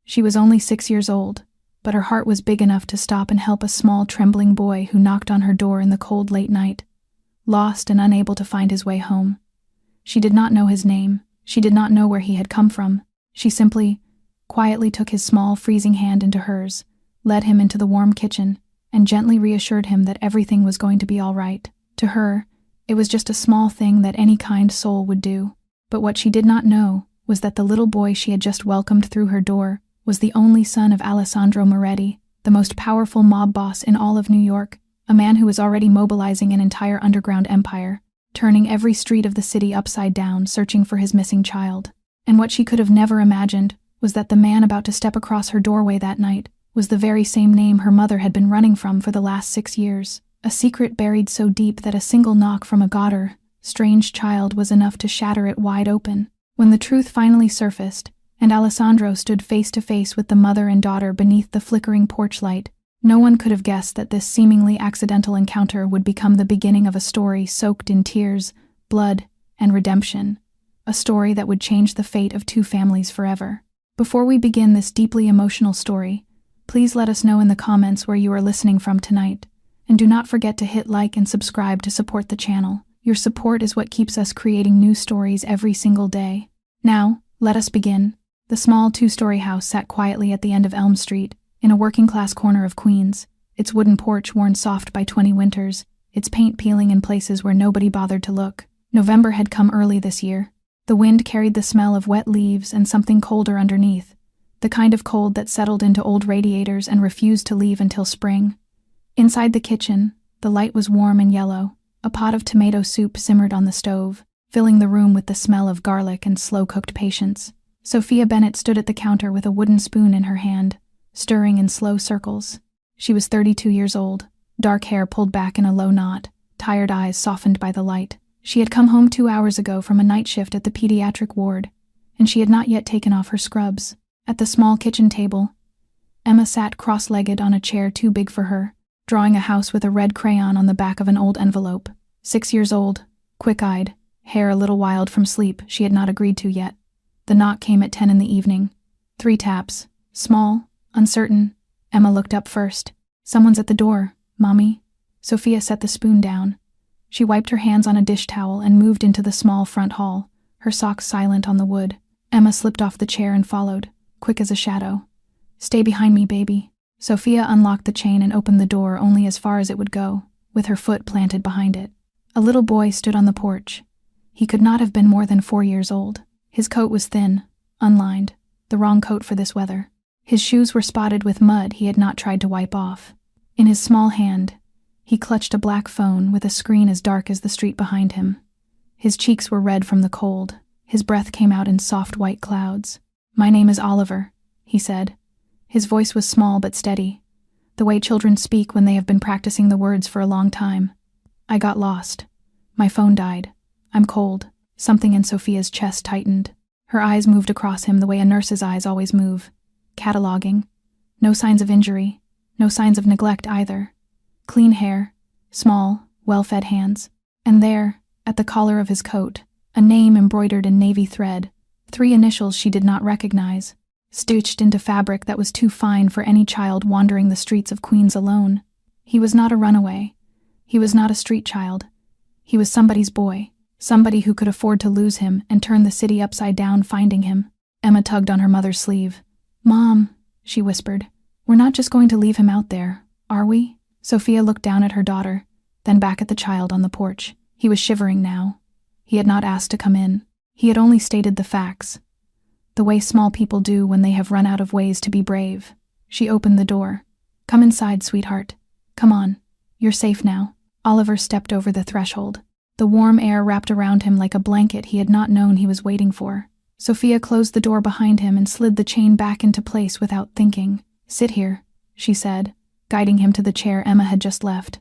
She was only 6 years old, but her heart was big enough to stop and help a small, trembling boy who knocked on her door in the cold late night, lost and unable to find his way home. She did not know his name. She did not know where he had come from. She simply, quietly took his small, freezing hand into hers, led him into the warm kitchen, and gently reassured him that everything was going to be all right. To her, it was just a small thing that any kind soul would do. But what she did not know was that the little boy she had just welcomed through her door was the only son of Alessandro Moretti, the most powerful mob boss in all of New York, a man who was already mobilizing an entire underground empire, turning every street of the city upside down, searching for his missing child. And what she could have never imagined was that the man about to step across her doorway that night was the very same name her mother had been running from for the last 6 years, a secret buried so deep that a single knock from a gauter, strange child was enough to shatter it wide open. When the truth finally surfaced, and Alessandro stood face to face with the mother and daughter beneath the flickering porch light, no one could have guessed that this seemingly accidental encounter would become the beginning of a story soaked in tears, blood, and redemption, a story that would change the fate of 2 families forever. Before we begin this deeply emotional story, please let us know in the comments where you are listening from tonight, and do not forget to hit like and subscribe to support the channel. Your support is what keeps us creating new stories every single day. Now, let us begin. The small 2-story house sat quietly at the end of Elm Street, in a working-class corner of Queens, its wooden porch worn soft by 20 winters, its paint peeling in places where nobody bothered to look. November had come early this year. The wind carried the smell of wet leaves and something colder underneath, the kind of cold that settled into old radiators and refused to leave until spring. Inside the kitchen, the light was warm and yellow. A pot of tomato soup simmered on the stove, filling the room with the smell of garlic and slow-cooked patience. Sophia Bennett stood at the counter with a wooden spoon in her hand, stirring in slow circles. She was 32 years old, dark hair pulled back in a low knot, tired eyes softened by the light. She had come home 2 hours ago from a night shift at the pediatric ward, and she had not yet taken off her scrubs. At the small kitchen table, Emma sat cross-legged on a chair too big for her, drawing a house with a red crayon on the back of an old envelope. 6 years old, quick-eyed, hair a little wild from sleep she had not agreed to yet. The knock came at 10 in the evening. 3 taps. Small, uncertain. Emma looked up first. "Someone's at the door, Mommy." Sophia set the spoon down. She wiped her hands on a dish towel and moved into the small front hall, her socks silent on the wood. Emma slipped off the chair and followed, quick as a shadow. "Stay behind me, baby." Sophia unlocked the chain and opened the door only as far as it would go, with her foot planted behind it. A little boy stood on the porch. He could not have been more than 4 years old. His coat was thin, unlined, the wrong coat for this weather. His shoes were spotted with mud he had not tried to wipe off. In his small hand, he clutched a black phone with a screen as dark as the street behind him. His cheeks were red from the cold. His breath came out in soft white clouds. "My name is Oliver," he said. His voice was small but steady, the way children speak when they have been practicing the words for a long time. "I got lost. My phone died. I'm cold." Something in Sophia's chest tightened. Her eyes moved across him the way a nurse's eyes always move, cataloging. No signs of injury, no signs of neglect either. Clean hair, small, well-fed hands. And there, at the collar of his coat, a name embroidered in navy thread, 3 initials she did not recognize, stitched into fabric that was too fine for any child wandering the streets of Queens alone. He was not a runaway. He was not a street child. He was somebody's boy. Somebody who could afford to lose him and turn the city upside down finding him. Emma tugged on her mother's sleeve. "Mom," she whispered, "we're not just going to leave him out there, are we?" Sophia looked down at her daughter, then back at the child on the porch. He was shivering now. He had not asked to come in. He had only stated the facts, the way small people do when they have run out of ways to be brave. She opened the door. "Come inside, sweetheart. Come on. You're safe now." Oliver stepped over the threshold. The warm air wrapped around him like a blanket he had not known he was waiting for. Sophia closed the door behind him and slid the chain back into place without thinking. "Sit here," she said, guiding him to the chair Emma had just left.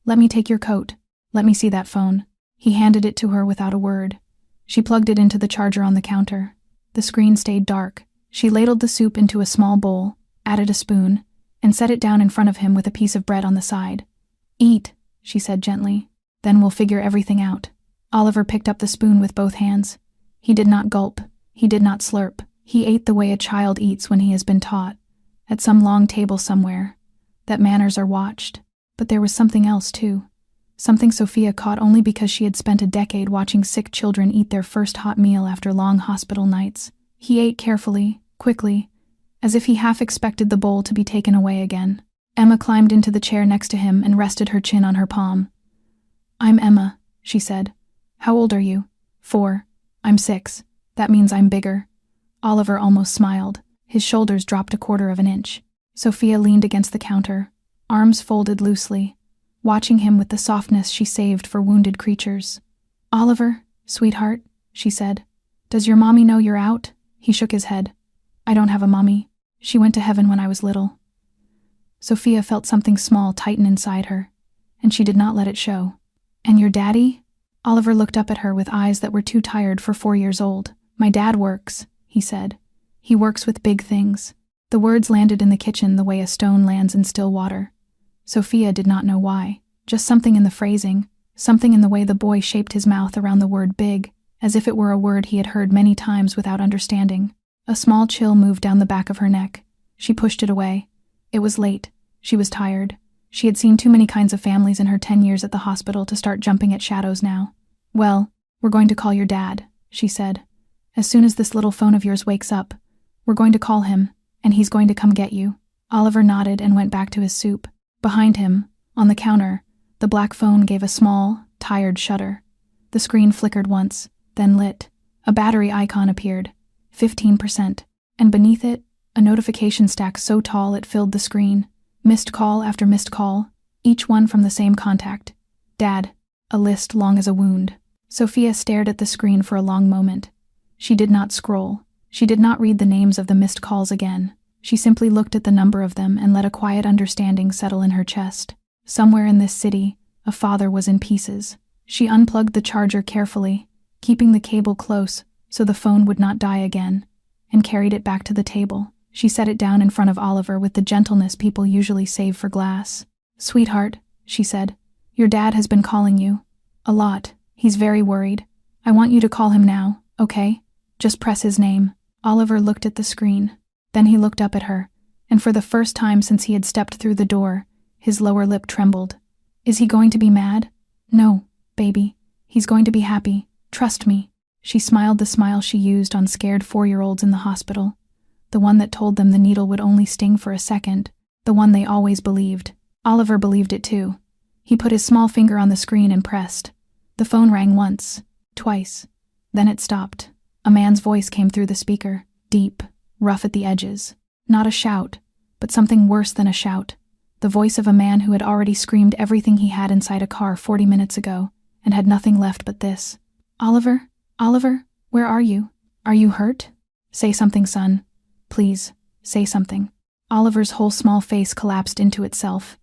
"Let me take your coat. Let me see that phone." He handed it to her without a word. She plugged it into the charger on the counter. The screen stayed dark. She ladled the soup into a small bowl, added a spoon, and set it down in front of him with a piece of bread on the side. "Eat," she said gently. "Then we'll figure everything out." Oliver picked up the spoon with both hands. He did not gulp. He did not slurp. He ate the way a child eats when he has been taught, at some long table somewhere, that manners are watched. But there was something else too. Something Sophia caught only because she had spent a decade watching sick children eat their first hot meal after long hospital nights. He ate carefully, quickly, as if he half expected the bowl to be taken away again. Emma climbed into the chair next to him and rested her chin on her palm. "I'm Emma," she said. "How old are you?" "4. I'm 6. That means I'm bigger." Oliver almost smiled. His shoulders dropped 1/4 of an inch. Sophia leaned against the counter, arms folded loosely, watching him with the softness she saved for wounded creatures. "Oliver, sweetheart," she said, "does your mommy know you're out?" He shook his head. "I don't have a mommy. She went to heaven when I was little." Sophia felt something small tighten inside her, and she did not let it show. "And your daddy?" Oliver looked up at her with eyes that were too tired for 4 years old. "My dad works," he said. "He works with big things." The words landed in the kitchen the way a stone lands in still water. Sophia did not know why. Just something in the phrasing, something in the way the boy shaped his mouth around the word big, as if it were a word he had heard many times without understanding. A small chill moved down the back of her neck. She pushed it away. It was late. She was tired. She had seen too many kinds of families in her 10 years at the hospital to start jumping at shadows now. "Well, we're going to call your dad," she said. "As soon as this little phone of yours wakes up, we're going to call him, and he's going to come get you." Oliver nodded and went back to his soup. Behind him, on the counter, the black phone gave a small, tired shudder. The screen flickered once, then lit. A battery icon appeared, 15%, and beneath it, a notification stack so tall it filled the screen. Missed call after missed call, each one from the same contact. "Dad," a list long as a wound. Sophia stared at the screen for a long moment. She did not scroll. She did not read the names of the missed calls again. She simply looked at the number of them and let a quiet understanding settle in her chest. Somewhere in this city, a father was in pieces. She unplugged the charger carefully, keeping the cable close so the phone would not die again, and carried it back to the table. She set it down in front of Oliver with the gentleness people usually save for glass. "Sweetheart," she said, "your dad has been calling you. A lot. He's very worried. I want you to call him now, okay? Just press his name." Oliver looked at the screen. Then he looked up at her, and for the first time since he had stepped through the door, his lower lip trembled. "Is he going to be mad?" "No, baby. He's going to be happy. Trust me." She smiled the smile she used on scared 4-year-olds in the hospital. The one that told them the needle would only sting for a second. The one they always believed. Oliver believed it too. He put his small finger on the screen and pressed. The phone rang once, twice. Then it stopped. A man's voice came through the speaker, deep, rough at the edges. Not a shout, but something worse than a shout. The voice of a man who had already screamed everything he had inside a car 40 minutes ago, and had nothing left but this. "Oliver? Oliver? Where are you? Are you hurt? Say something, son. Please, say something." Oliver's whole small face collapsed into itself.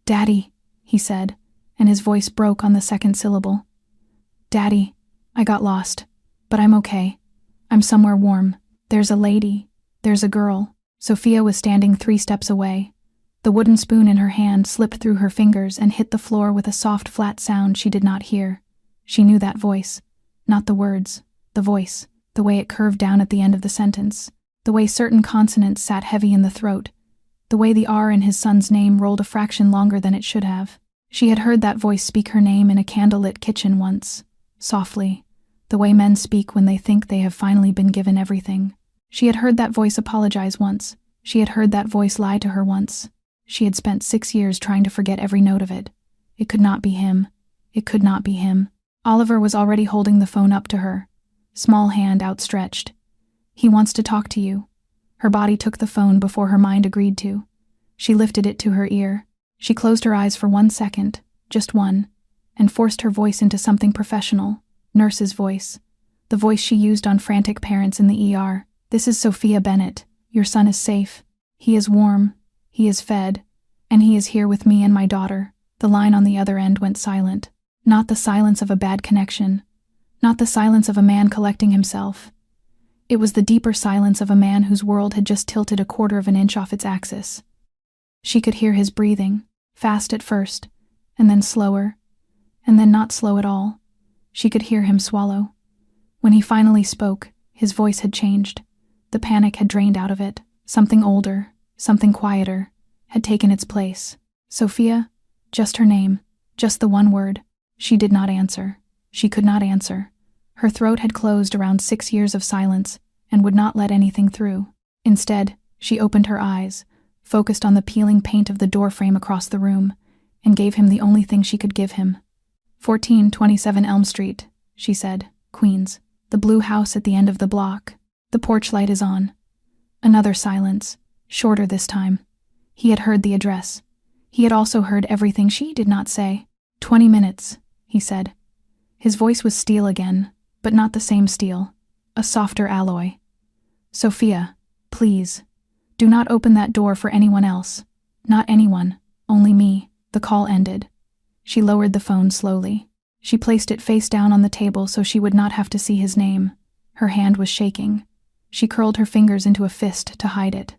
"Daddy," he said, and his voice broke on the second syllable. "Daddy, I got lost, but I'm okay. I'm somewhere warm. There's a lady. There's a girl." Sophia was standing 3 steps away. The wooden spoon in her hand slipped through her fingers and hit the floor with a soft, flat sound she did not hear. She knew that voice. Not the words, the voice, the way it curved down at the end of the sentence. The way certain consonants sat heavy in the throat, the way the R in his son's name rolled a fraction longer than it should have. She had heard that voice speak her name in a candlelit kitchen once, softly, the way men speak when they think they have finally been given everything. She had heard that voice apologize once. She had heard that voice lie to her once. She had spent 6 years trying to forget every note of it. It could not be him. It could not be him. Oliver was already holding the phone up to her, small hand outstretched. "He wants to talk to you." Her body took the phone before her mind agreed to. She lifted it to her ear. She closed her eyes for 1 second, just one, and forced her voice into something professional, nurse's voice, the voice she used on frantic parents in the ER. "This is Sophia Bennett. Your son is safe. He is warm. He is fed. And he is here with me and my daughter." The line on the other end went silent. Not the silence of a bad connection. Not the silence of a man collecting himself. It was the deeper silence of a man whose world had just tilted 1/4 of an inch off its axis. She could hear his breathing, fast at first, and then slower, and then not slow at all. She could hear him swallow. When he finally spoke, his voice had changed. The panic had drained out of it. Something older, something quieter, had taken its place. Sophia? Just her name. Just the one word. She did not answer. She could not answer. Her throat had closed around 6 years of silence and would not let anything through. Instead, she opened her eyes, focused on the peeling paint of the doorframe across the room, and gave him the only thing she could give him. 1427 Elm Street, she said, Queens. The blue house at the end of the block. The porch light is on. Another silence, shorter this time. He had heard the address. He had also heard everything she did not say. 20 minutes, he said. His voice was steel again, but not the same steel. A softer alloy. Sophia, please. Do not open that door for anyone else. Not anyone, only me. The call ended. She lowered the phone slowly. She placed it face down on the table so she would not have to see his name. Her hand was shaking. She curled her fingers into a fist to hide it.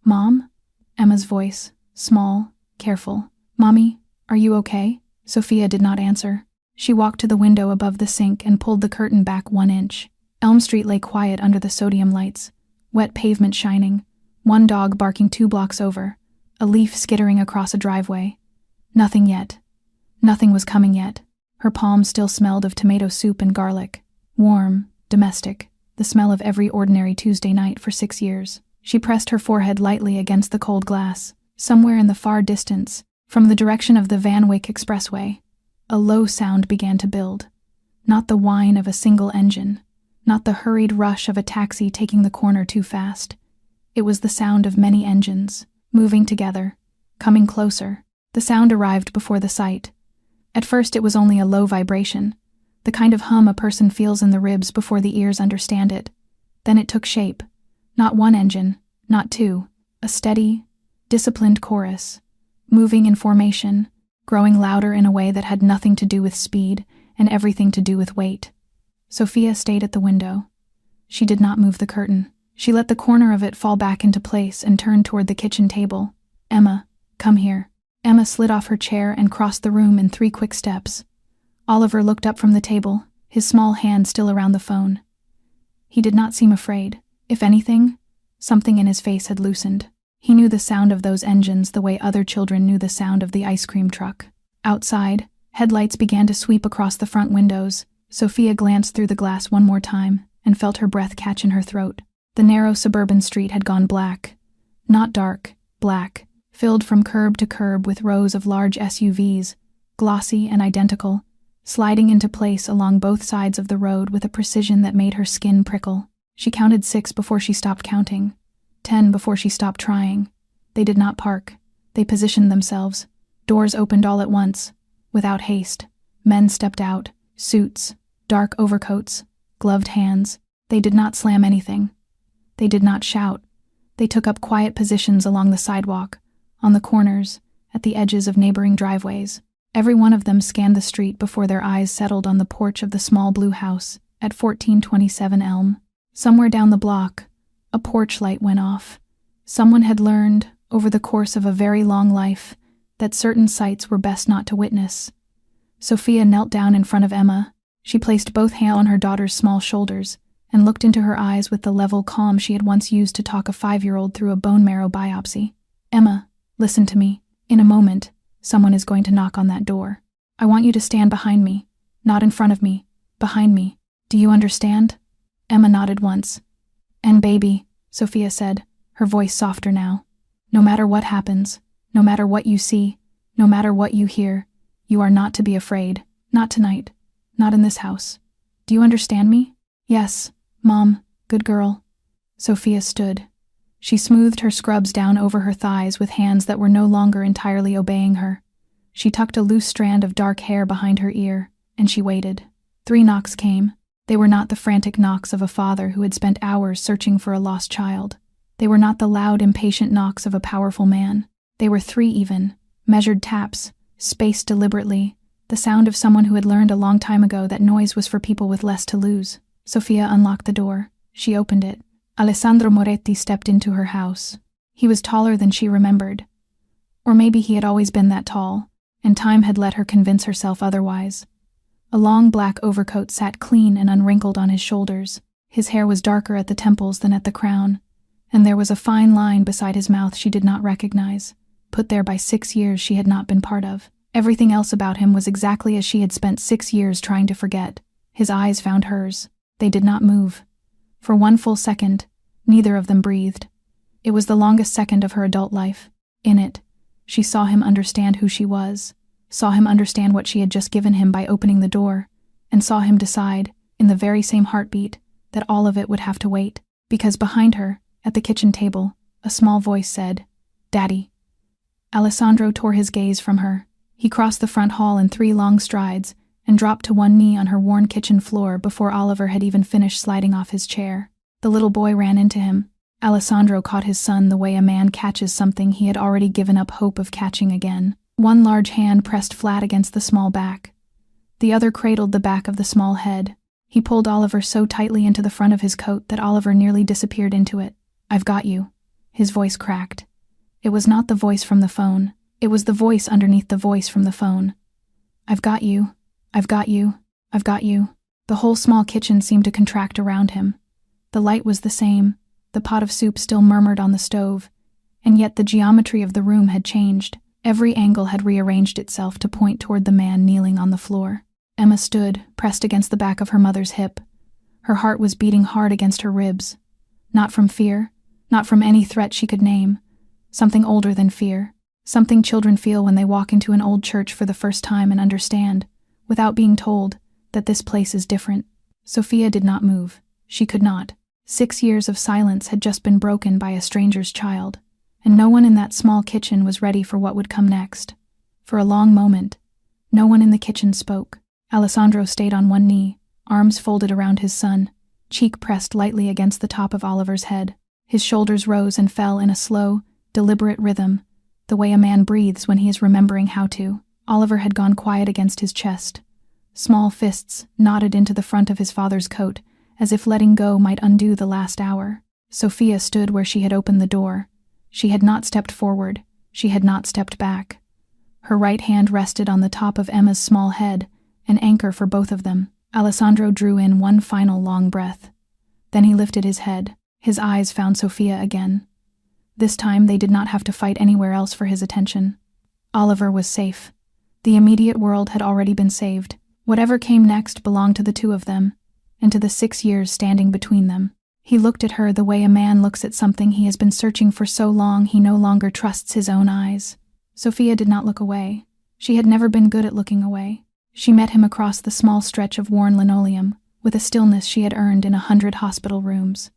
Mom? Emma's voice, small, careful. Mommy, are you okay? Sophia did not answer. She walked to the window above the sink and pulled the curtain back 1 inch. Elm Street lay quiet under the sodium lights, wet pavement shining, one dog barking 2 blocks over, a leaf skittering across a driveway. Nothing yet. Nothing was coming yet. Her palms still smelled of tomato soup and garlic. Warm, domestic, the smell of every ordinary Tuesday night for 6 years. She pressed her forehead lightly against the cold glass. Somewhere in the far distance, from the direction of the Van Wyck Expressway, a low sound began to build. Not the whine of a single engine, not the hurried rush of a taxi taking the corner too fast. It was the sound of many engines, moving together, coming closer. The sound arrived before the sight. At first it was only a low vibration, the kind of hum a person feels in the ribs before the ears understand it. Then it took shape. Not 1 engine, not 2, a steady, disciplined chorus, moving in formation, growing louder in a way that had nothing to do with speed and everything to do with weight. Sophia stayed at the window. She did not move the curtain. She let the corner of it fall back into place and turned toward the kitchen table. Emma, come here. Emma slid off her chair and crossed the room in 3 quick steps. Oliver looked up from the table, his small hand still around the phone. He did not seem afraid. If anything, something in his face had loosened. He knew the sound of those engines the way other children knew the sound of the ice cream truck. Outside, headlights began to sweep across the front windows. Sophia glanced through the glass one more time and felt her breath catch in her throat. The narrow suburban street had gone black. Not dark, black, filled from curb to curb with rows of large SUVs, glossy and identical, sliding into place along both sides of the road with a precision that made her skin prickle. She counted 6 before she stopped counting, 10 before she stopped trying. They did not park. They positioned themselves. Doors opened all at once, without haste. Men stepped out, suits, dark overcoats, gloved hands. They did not slam anything. They did not shout. They took up quiet positions along the sidewalk, on the corners, at the edges of neighboring driveways. Every one of them scanned the street before their eyes settled on the porch of the small blue house at 1427 Elm. Somewhere down the block, a porch light went off. Someone had learned, over the course of a very long life, that certain sights were best not to witness. Sophia knelt down in front of Emma. She placed both hands on her daughter's small shoulders and looked into her eyes with the level calm she had once used to talk a 5-year-old through a bone marrow biopsy. Emma, listen to me. In a moment, someone is going to knock on that door. I want you to stand behind me, not in front of me, behind me. Do you understand? Emma nodded once. And baby, Sophia said, her voice softer now. No matter what happens, no matter what you see, no matter what you hear, you are not to be afraid. Not tonight. Not in this house. Do you understand me? Yes, Mom, good girl. Sophia stood. She smoothed her scrubs down over her thighs with hands that were no longer entirely obeying her. She tucked a loose strand of dark hair behind her ear, and she waited. 3 knocks came. They were not the frantic knocks of a father who had spent hours searching for a lost child. They were not the loud, impatient knocks of a powerful man. They were 3 even, measured taps, spaced deliberately, the sound of someone who had learned a long time ago that noise was for people with less to lose. Sophia unlocked the door. She opened it. Alessandro Moretti stepped into her house. He was taller than she remembered. Or maybe he had always been that tall, and time had let her convince herself otherwise. A long black overcoat sat clean and unwrinkled on his shoulders. His hair was darker at the temples than at the crown, and there was a fine line beside his mouth she did not recognize, put there by 6 years she had not been part of. Everything else about him was exactly as she had spent 6 years trying to forget. His eyes found hers. They did not move. For 1 full second, neither of them breathed. It was the longest second of her adult life. In it, she saw him understand who she was, saw him understand what she had just given him by opening the door, and saw him decide, in the very same heartbeat, that all of it would have to wait, because behind her, at the kitchen table, a small voice said, "Daddy." Alessandro tore his gaze from her. He crossed the front hall in 3 long strides and dropped to one knee on her worn kitchen floor before Oliver had even finished sliding off his chair. The little boy ran into him. Alessandro caught his son the way a man catches something he had already given up hope of catching again. One large hand pressed flat against the small back. The other cradled the back of the small head. He pulled Oliver so tightly into the front of his coat that Oliver nearly disappeared into it. "I've got you." His voice cracked. It was not the voice from the phone. It was the voice underneath the voice from the phone. "I've got you. I've got you. I've got you." The whole small kitchen seemed to contract around him. The light was the same. The pot of soup still murmured on the stove. And yet the geometry of the room had changed. Every angle had rearranged itself to point toward the man kneeling on the floor. Emma stood, pressed against the back of her mother's hip. Her heart was beating hard against her ribs. Not from fear, not from any threat she could name. Something older than fear. Something children feel when they walk into an old church for the first time and understand, without being told, that this place is different. Sophia did not move. She could not. 6 years of silence had just been broken by a stranger's child, and no one in that small kitchen was ready for what would come next. For a long moment, no one in the kitchen spoke. Alessandro stayed on one knee, arms folded around his son, cheek pressed lightly against the top of Oliver's head. His shoulders rose and fell in a slow, deliberate rhythm, the way a man breathes when he is remembering how to. Oliver had gone quiet against his chest. Small fists knotted into the front of his father's coat, as if letting go might undo the last hour. Sophia stood where she had opened the door. She had not stepped forward. She had not stepped back. Her right hand rested on the top of Emma's small head, an anchor for both of them. Alessandro drew in one final long breath. Then he lifted his head. His eyes found Sophia again. This time they did not have to fight anywhere else for his attention. Oliver was safe. The immediate world had already been saved. Whatever came next belonged to the two of them, and to the 6 years standing between them. He looked at her the way a man looks at something he has been searching for so long he no longer trusts his own eyes. Sophia did not look away. She had never been good at looking away. She met him across the small stretch of worn linoleum, with a stillness she had earned in 100 hospital rooms.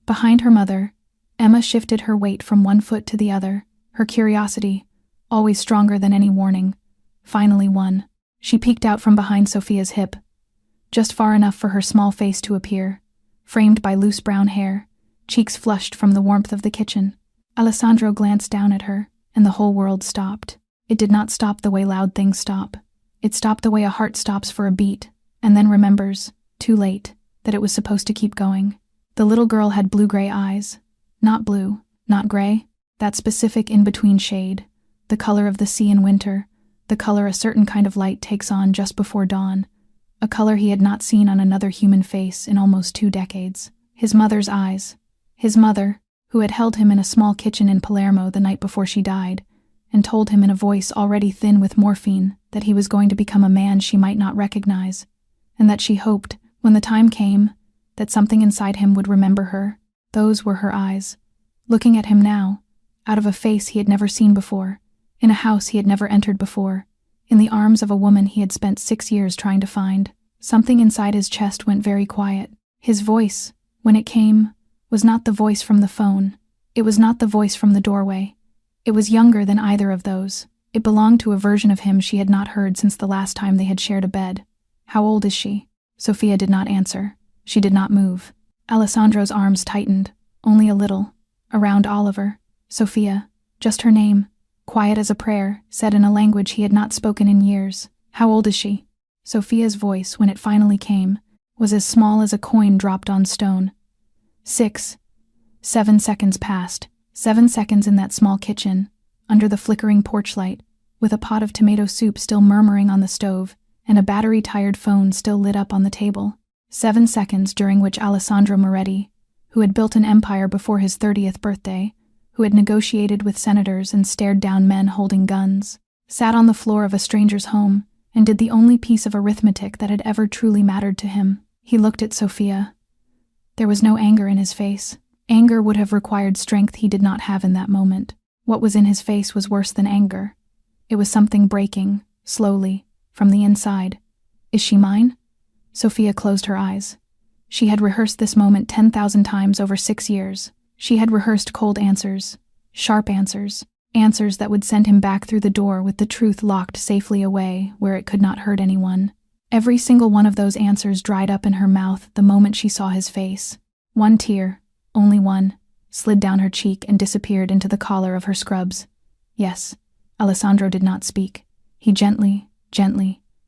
Behind her mother, Emma shifted her weight from one foot to the other. Her curiosity, always stronger than any warning, finally won. She peeked out from behind Sophia's hip, just far enough for her small face to appear, framed by loose brown hair, cheeks flushed from the warmth of the kitchen. Alessandro glanced down at her, and the whole world stopped. It did not stop the way loud things stop. It stopped the way a heart stops for a beat, and then remembers, too late, that it was supposed to keep going. The little girl had blue-gray eyes. Not blue, not gray, that specific in-between shade, the color of the sea in winter, the color a certain kind of light takes on just before dawn, a color he had not seen on another human face in almost 2 decades. His mother's eyes. His mother, who had held him in a small kitchen in Palermo the night before she died, and told him in a voice already thin with morphine that he was going to become a man she might not recognize, and that she hoped, when the time came, that something inside him would remember her. Those were her eyes, looking at him now, out of a face he had never seen before, in a house he had never entered before, in the arms of a woman he had spent 6 years trying to find. Something inside his chest went very quiet. His voice, when it came, was not the voice from the phone. It was not the voice from the doorway. It was younger than either of those. It belonged to a version of him she had not heard since the last time they had shared a bed. "How old is she?" Sophia did not answer. She did not move. Alessandro's arms tightened, only a little, around Oliver. Sophia, just her name, quiet as a prayer, said in a language he had not spoken in years. "How old is she?" Sophia's voice, when it finally came, was as small as a coin dropped on stone. 6, 7 seconds passed. 7 seconds in that small kitchen, under the flickering porch light, with a pot of tomato soup still murmuring on the stove, and a battery-tired phone still lit up on the table. 7 seconds during which Alessandro Moretti, who had built an empire before his 30th birthday, who had negotiated with senators and stared down men holding guns, sat on the floor of a stranger's home and did the only piece of arithmetic that had ever truly mattered to him. He looked at Sophia. There was no anger in his face. Anger would have required strength he did not have in that moment. What was in his face was worse than anger. It was something breaking, slowly, from the inside. Is she mine? Sophia closed her eyes. She had rehearsed this moment 10,000 times over 6 years. She had rehearsed cold answers, sharp answers, answers that would send him back through the door with the truth locked safely away where it could not hurt anyone. Every single one of those answers dried up in her mouth the moment she saw his face. One tear, only one, slid down her cheek and disappeared into the collar of her scrubs. Yes, Alessandro did not speak. He gently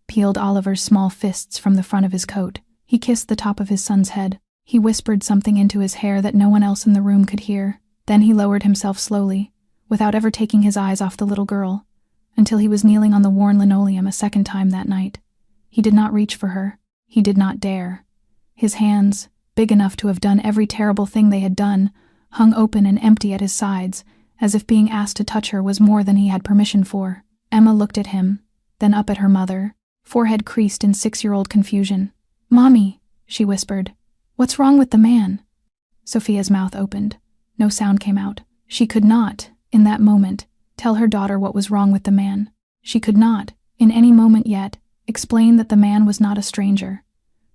peeled Oliver's small fists from the front of his coat. He kissed the top of his son's head. He whispered something into his hair that no one else in the room could hear. Then he lowered himself slowly, without ever taking his eyes off the little girl, until he was kneeling on the worn linoleum a second time that night. He did not reach for her. He did not dare. His hands, big enough to have done every terrible thing they had done, hung open and empty at his sides, as if being asked to touch her was more than he had permission for. Emma looked at him, then up at her mother, forehead creased in 6-year-old confusion. "Mommy," she whispered. "What's wrong with the man?" Sophia's mouth opened. No sound came out. She could not, in that moment, tell her daughter what was wrong with the man. She could not, in any moment yet, explain that the man was not a stranger,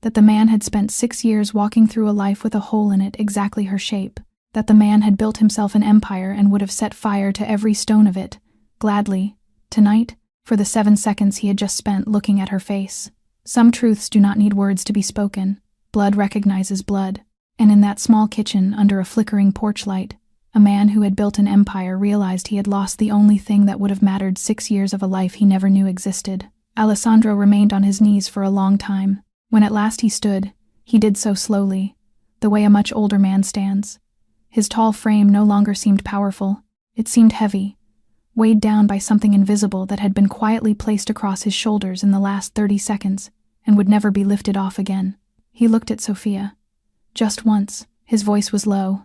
that the man had spent 6 years walking through a life with a hole in it exactly her shape, that the man had built himself an empire and would have set fire to every stone of it, gladly, tonight, for the 7 seconds he had just spent looking at her face. Some truths do not need words to be spoken. Blood recognizes blood. And in that small kitchen under a flickering porch light, a man who had built an empire realized he had lost the only thing that would have mattered 6 years of a life he never knew existed. Alessandro remained on his knees for a long time. When at last he stood, he did so slowly, the way a much older man stands. His tall frame no longer seemed powerful. It seemed heavy, weighed down by something invisible that had been quietly placed across his shoulders in the last 30 seconds and would never be lifted off again. He looked at Sophia. Just once, his voice was low.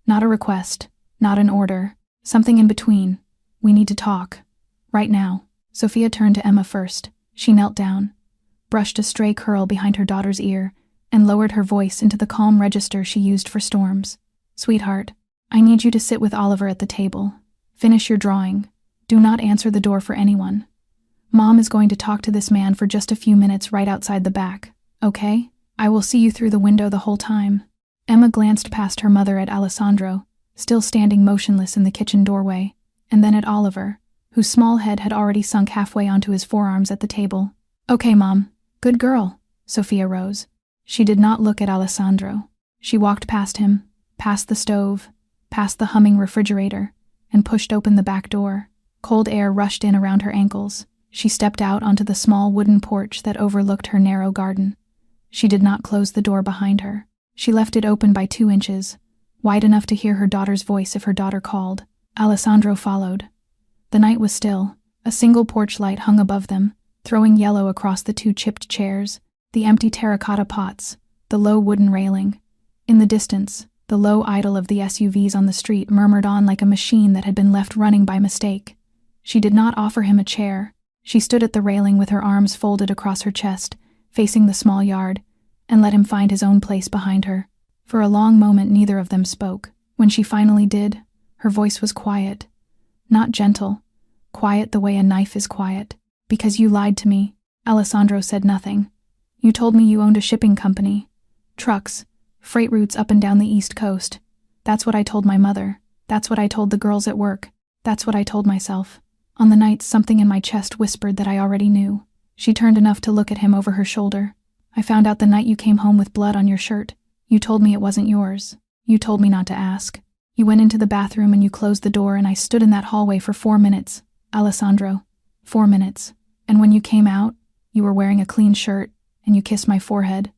Not a request, not an order, something in between. "We need to talk. Right now." Sophia turned to Emma first. She knelt down, brushed a stray curl behind her daughter's ear, and lowered her voice into the calm register she used for storms. "Sweetheart, I need you to sit with Oliver at the table. Finish your drawing. Do not answer the door for anyone. Mom is going to talk to this man for just a few minutes right outside the back, okay? I will see you through the window the whole time." Emma glanced past her mother at Alessandro, still standing motionless in the kitchen doorway, and then at Oliver, whose small head had already sunk halfway onto his forearms at the table. "Okay, Mom. Good girl." Sophia rose. She did not look at Alessandro. She walked past him, past the stove, past the humming refrigerator, and pushed open the back door. Cold air rushed in around her ankles. She stepped out onto the small wooden porch that overlooked her narrow garden. She did not close the door behind her. She left it open by 2 inches, wide enough to hear her daughter's voice if her daughter called. Alessandro followed. The night was still. A single porch light hung above them, throwing yellow across the 2 chipped chairs, the empty terracotta pots, the low wooden railing. In the distance, the low idle of the SUVs on the street murmured on like a machine that had been left running by mistake. She did not offer him a chair. She stood at the railing with her arms folded across her chest, facing the small yard, and let him find his own place behind her. For a long moment neither of them spoke. When she finally did, her voice was quiet. Not gentle, quiet the way a knife is quiet. "Because you lied to me." Alessandro said nothing. "You told me you owned a shipping company. Trucks, freight routes up and down the East Coast. That's what I told my mother. That's what I told the girls at work. That's what I told myself. On the nights something in my chest whispered that I already knew." She turned enough to look at him over her shoulder. "I found out the night you came home with blood on your shirt. You told me it wasn't yours. You told me not to ask. You went into the bathroom and you closed the door and I stood in that hallway for 4 minutes. Alessandro, 4 minutes. And when you came out, you were wearing a clean shirt and you kissed my forehead.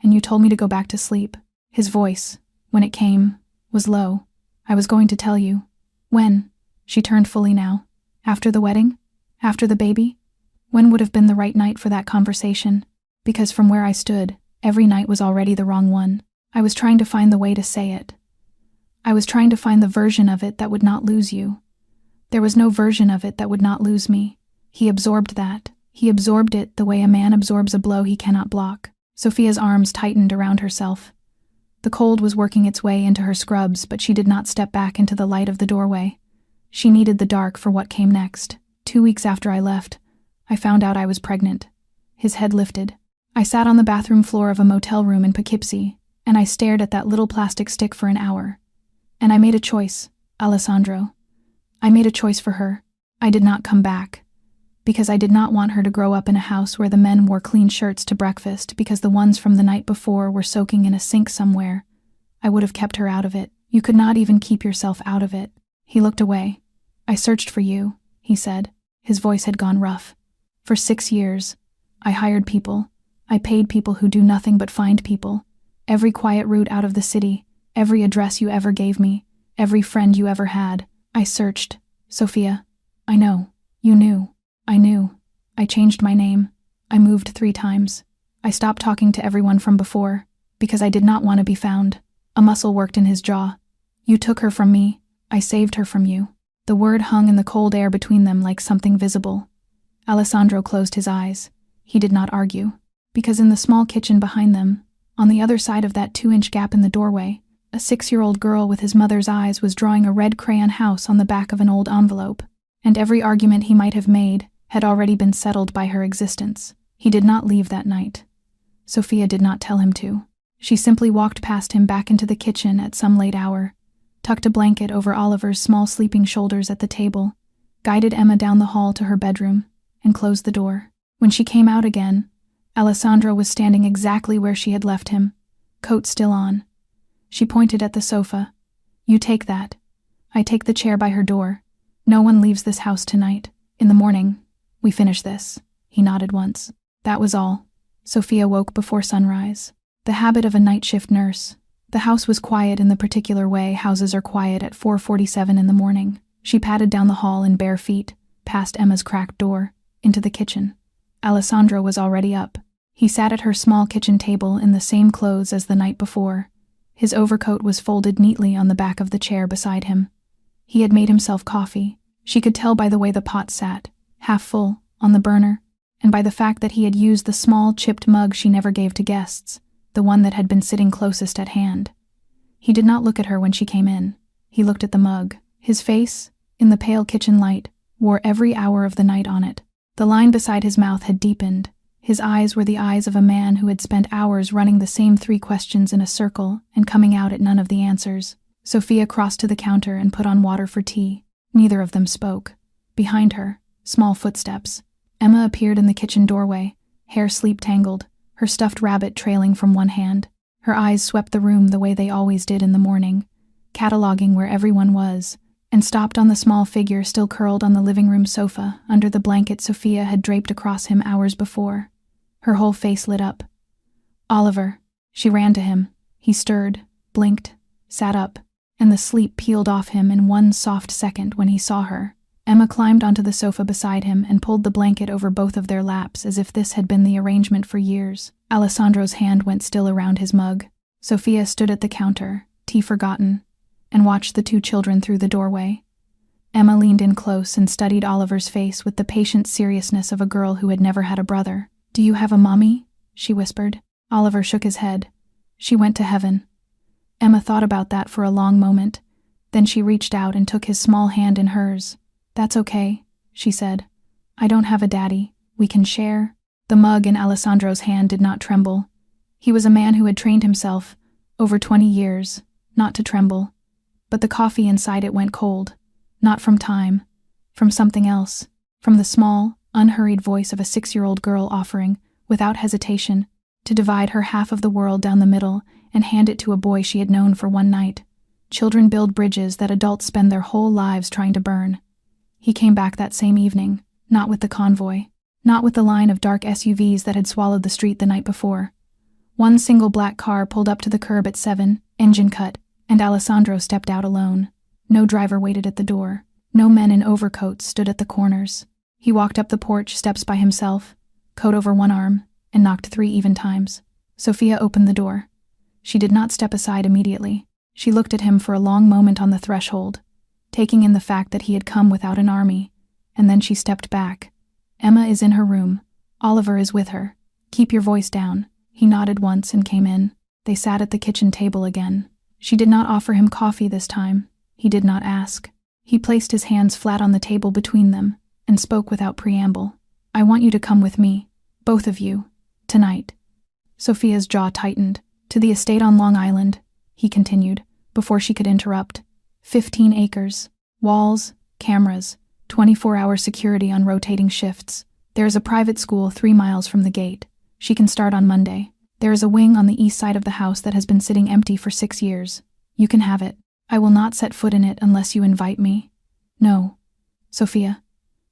And you told me to go back to sleep." His voice, when it came, was low. "I was going to tell you." "When?" She turned fully now. "After the wedding? After the baby? When would have been the right night for that conversation? Because from where I stood, Every night was already the wrong one. I was trying to find the way to say it. I was trying to find the version of it that would not lose you. There was no version of it that would not lose me. He absorbed that. He absorbed it the way a man absorbs a blow he cannot block. Sophia's arms tightened around herself. The cold was working its way into her scrubs, but she did not step back into the light of the doorway. She needed the dark for what came next. 2 weeks after I left, I found out I was pregnant. His head lifted. I sat on the bathroom floor of a motel room in Poughkeepsie, and I stared at that little plastic stick for an hour. And I made a choice, Alessandro. I made a choice for her. I did not come back. Because I did not want her to grow up in a house where the men wore clean shirts to breakfast because the ones from the night before were soaking in a sink somewhere. I would have kept her out of it. You could not even keep yourself out of it. He looked away. I searched for you, he said. His voice had gone rough. For 6 years, I hired people. I paid people who do nothing but find people. Every quiet route out of the city, every address you ever gave me, every friend you ever had. I searched. Sophia, I know. You knew. I knew. I changed my name. I moved 3 times. I stopped talking to everyone from before, because I did not want to be found. A muscle worked in his jaw. You took her from me. I saved her from you. The word hung in the cold air between them like something visible. Alessandro closed his eyes. He did not argue, because in the small kitchen behind them, on the other side of that 2-inch gap in the doorway, a 6-year-old girl with his mother's eyes was drawing a red crayon house on the back of an old envelope, and every argument he might have made had already been settled by her existence. He did not leave that night. Sophia did not tell him to. She simply walked past him back into the kitchen at some late hour, tucked a blanket over Oliver's small sleeping shoulders at the table, guided Emma down the hall to her bedroom, and closed the door. When she came out again, Alessandro was standing exactly where she had left him, coat still on. She pointed at the sofa. You take that. I take the chair by her door. No one leaves this house tonight. In the morning, we finish this. He nodded once. That was all. Sophia woke before sunrise. The habit of a night shift nurse. The house was quiet in the particular way houses are quiet at 4:47 in the morning. She padded down the hall in bare feet, past Emma's cracked door, into the kitchen. Alessandro was already up. He sat at her small kitchen table in the same clothes as the night before. His overcoat was folded neatly on the back of the chair beside him. He had made himself coffee. She could tell by the way the pot sat, half full, on the burner, and by the fact that he had used the small chipped mug she never gave to guests, the one that had been sitting closest at hand. He did not look at her when she came in. He looked at the mug. His face, in the pale kitchen light, wore every hour of the night on it. The line beside his mouth had deepened. His eyes were the eyes of a man who had spent hours running the same 3 questions in a circle and coming out at none of the answers. Sophia crossed to the counter and put on water for tea. Neither of them spoke. Behind her, small footsteps. Emma appeared in the kitchen doorway, hair sleep-tangled, her stuffed rabbit trailing from one hand. Her eyes swept the room the way they always did in the morning, cataloging where everyone was, and stopped on the small figure still curled on the living room sofa under the blanket Sophia had draped across him hours before. Her whole face lit up. Oliver. She ran to him. He stirred, blinked, sat up, and the sleep peeled off him in one soft second when he saw her. Emma climbed onto the sofa beside him and pulled the blanket over both of their laps as if this had been the arrangement for years. Alessandro's hand went still around his mug. Sophia stood at the counter, tea forgotten, and watched the 2 children through the doorway. Emma leaned in close and studied Oliver's face with the patient seriousness of a girl who had never had a brother. "Do you have a mommy?" she whispered. Oliver shook his head. "She went to heaven." Emma thought about that for a long moment. Then she reached out and took his small hand in hers. "That's okay," she said. "I don't have a daddy. We can share." The mug in Alessandro's hand did not tremble. He was a man who had trained himself, over 20 years, not to tremble. But the coffee inside it went cold. Not from time. From something else. From the small, unhurried voice of a 6-year-old girl offering, without hesitation, to divide her half of the world down the middle and hand it to a boy she had known for one night. Children build bridges that adults spend their whole lives trying to burn. He came back that same evening, not with the convoy, not with the line of dark SUVs that had swallowed the street the night before. One single black car pulled up to the curb at 7, engine cut, and Alessandro stepped out alone. No driver waited at the door. No men in overcoats stood at the corners. He walked up the porch steps by himself, coat over one arm, and knocked 3 even times. Sophia opened the door. She did not step aside immediately. She looked at him for a long moment on the threshold, taking in the fact that he had come without an army, and then she stepped back. Emma is in her room. Oliver is with her. Keep your voice down. He nodded once and came in. They sat at the kitchen table again. She did not offer him coffee this time. He did not ask. He placed his hands flat on the table between them and spoke without preamble. I want you to come with me, both of you, tonight. Sophia's jaw tightened. To the estate on Long Island, he continued, before she could interrupt. 15 acres, walls, cameras, 24-hour security on rotating shifts. There is a private school 3 miles from the gate. She can start on Monday. There is a wing on the east side of the house that has been sitting empty for 6 years. You can have it. I will not set foot in it unless you invite me. No. Sophia.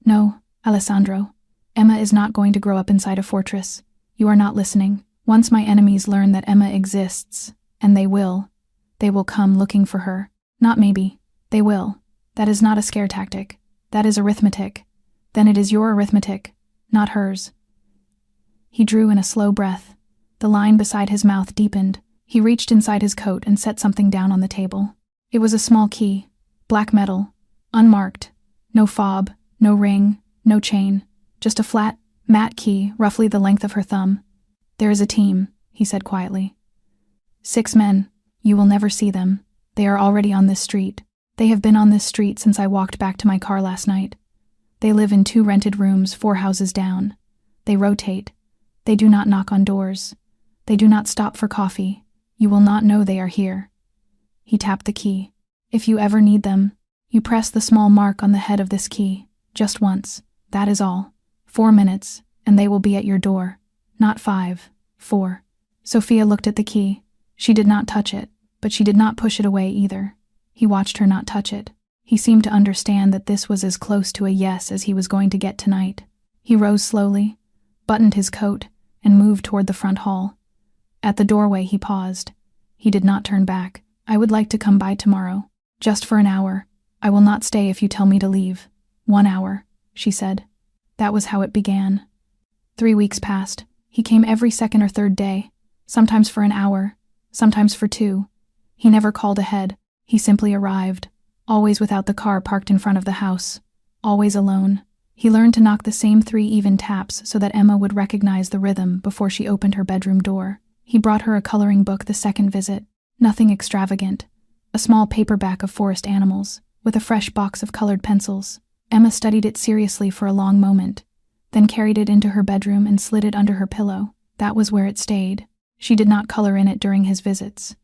No, Alessandro. Emma is not going to grow up inside a fortress. You are not listening. Once my enemies learn that Emma exists, and they will come looking for her. Not maybe. They will. That is not a scare tactic. That is arithmetic. Then it is your arithmetic, not hers. He drew in a slow breath. The line beside his mouth deepened. He reached inside his coat and set something down on the table. It was a small key, black metal, unmarked, no fob, no ring, no chain, just a flat, matte key roughly the length of her thumb. There is a team, he said quietly. 6 men. You will never see them. They are already on this street. They have been on this street since I walked back to my car last night. They live in 2 rented rooms 4 houses down. They rotate. They do not knock on doors. They do not stop for coffee. You will not know they are here. He tapped the key. If you ever need them, you press the small mark on the head of this key, just once. That is all. 4 minutes, and they will be at your door. Not 5, 4. Sophia looked at the key. She did not touch it, but she did not push it away either. He watched her not touch it. He seemed to understand that this was as close to a yes as he was going to get tonight. He rose slowly, buttoned his coat, and moved toward the front hall. At the doorway he paused. He did not turn back. I would like to come by tomorrow. Just for an hour. I will not stay if you tell me to leave. 1 hour, she said. That was how it began. 3 weeks passed. He came every second or third day, sometimes for an hour, sometimes for 2. He never called ahead. He simply arrived, always without the car parked in front of the house, always alone. He learned to knock the same 3 even taps so that Emma would recognize the rhythm before she opened her bedroom door. He brought her a coloring book the second visit, nothing extravagant, a small paperback of forest animals, with a fresh box of colored pencils. Emma studied it seriously for a long moment, then carried it into her bedroom and slid it under her pillow. That was where it stayed. She did not color in it during his visits.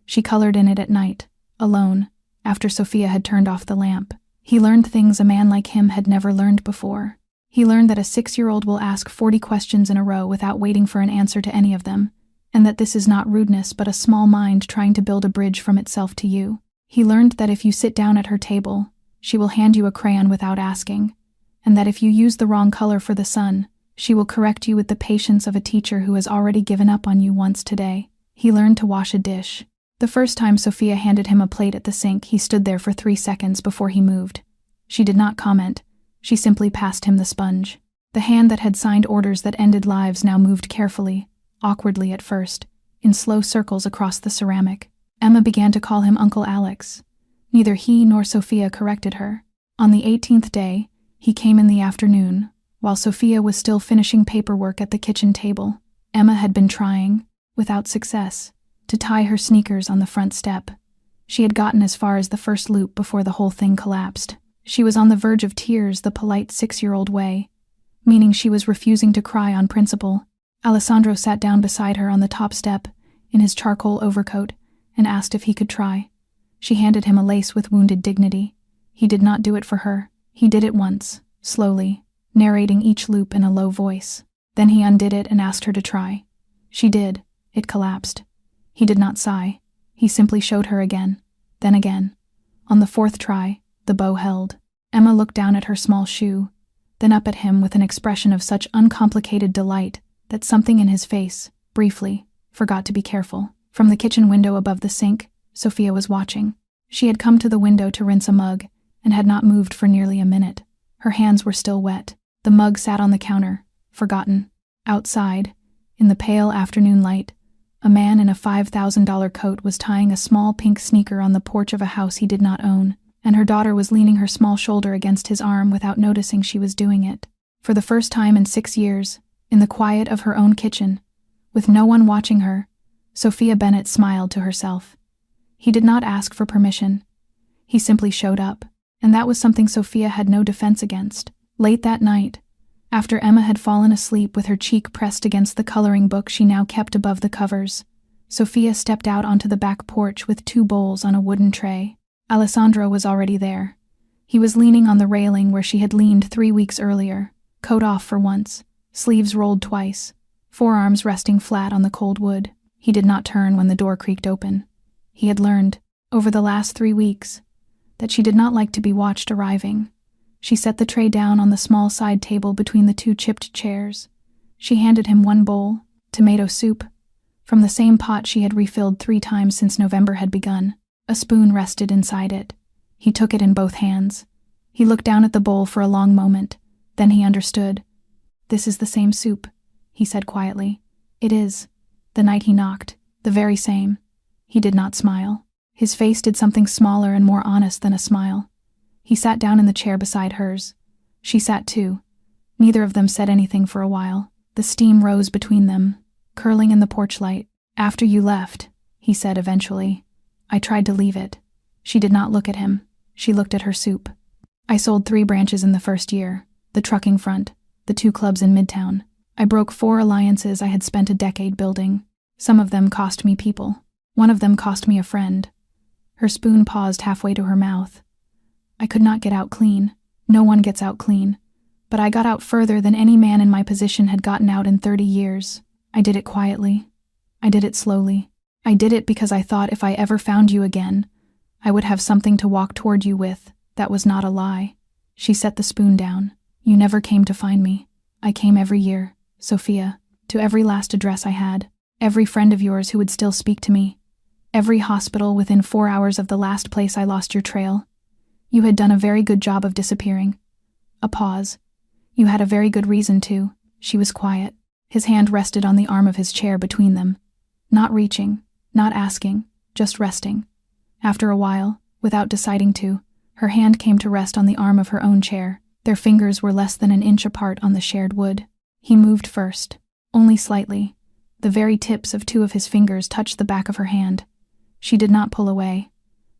She colored in it at night, alone, after Sophia had turned off the lamp. He learned things a man like him had never learned before. He learned that a 6-year-old will ask 40 questions in a row without waiting for an answer to any of them, and that this is not rudeness but a small mind trying to build a bridge from itself to you. He learned that if you sit down at her table, she will hand you a crayon without asking, and that if you use the wrong color for the sun, she will correct you with the patience of a teacher who has already given up on you once today. He learned to wash a dish. The first time Sophia handed him a plate at the sink, he stood there for 3 seconds before he moved. She did not comment. She simply passed him the sponge. The hand that had signed orders that ended lives now moved carefully, awkwardly at first, in slow circles across the ceramic. Emma began to call him Uncle Alex. Neither he nor Sophia corrected her. On the 18th day, he came in the afternoon, while Sophia was still finishing paperwork at the kitchen table. Emma had been trying, without success, to tie her sneakers on the front step. She had gotten as far as the first loop before the whole thing collapsed. She was on the verge of tears the polite 6-year-old way, meaning she was refusing to cry on principle. Alessandro sat down beside her on the top step, in his charcoal overcoat, and asked if he could try. She handed him a lace with wounded dignity. He did not do it for her. He did it once, slowly, narrating each loop in a low voice. Then he undid it and asked her to try. She did. It collapsed. He did not sigh. He simply showed her again, then again. On the 4th try, the bow held. Emma looked down at her small shoe, then up at him with an expression of such uncomplicated delight that something in his face, briefly, forgot to be careful. From the kitchen window above the sink, Sophia was watching. She had come to the window to rinse a mug and had not moved for nearly a minute. Her hands were still wet. The mug sat on the counter, forgotten. Outside, in the pale afternoon light, A man in a $5,000 coat was tying a small pink sneaker on the porch of a house he did not own, and her daughter was leaning her small shoulder against his arm without noticing she was doing it. For the first time in 6 years, in the quiet of her own kitchen, with no one watching her, Sophia Bennett smiled to herself. He did not ask for permission. He simply showed up, and that was something Sophia had no defense against. Late that night, after Emma had fallen asleep with her cheek pressed against the coloring book she now kept above the covers, Sophia stepped out onto the back porch with 2 bowls on a wooden tray. Alessandro was already there. He was leaning on the railing where she had leaned 3 weeks earlier, coat off for once, sleeves rolled twice, forearms resting flat on the cold wood. He did not turn when the door creaked open. He had learned, over the last 3 weeks, that she did not like to be watched arriving. She set the tray down on the small side table between the 2 chipped chairs. She handed him 1 bowl, tomato soup, from the same pot she had refilled 3 times since November had begun. A spoon rested inside it. He took it in both hands. He looked down at the bowl for a long moment. Then he understood. "This is the same soup," he said quietly. "It is. The night he knocked. The very same." He did not smile. His face did something smaller and more honest than a smile. He sat down in the chair beside hers. She sat too. Neither of them said anything for a while. The steam rose between them, curling in the porch light. "After you left," he said eventually, "I tried to leave it." She did not look at him. She looked at her soup. "I sold 3 branches in the first year, the trucking front, the 2 clubs in Midtown. I broke 4 alliances I had spent a decade building. Some of them cost me people. One of them cost me a friend." Her spoon paused halfway to her mouth. "I could not get out clean. No one gets out clean. But I got out further than any man in my position had gotten out in 30 years. I did it quietly. I did it slowly. I did it because I thought if I ever found you again, I would have something to walk toward you with that was not a lie." She set the spoon down. "You never came to find me. I came every year, Sophia, to every last address I had, every friend of yours who would still speak to me, every hospital within 4 hours of the last place I lost your trail. You had done a very good job of disappearing." A pause. "You had a very good reason to." She was quiet. His hand rested on the arm of his chair between them. Not reaching, not asking, just resting. After a while, without deciding to, her hand came to rest on the arm of her own chair. Their fingers were less than an inch apart on the shared wood. He moved first, only slightly. The very tips of 2 of his fingers touched the back of her hand. She did not pull away.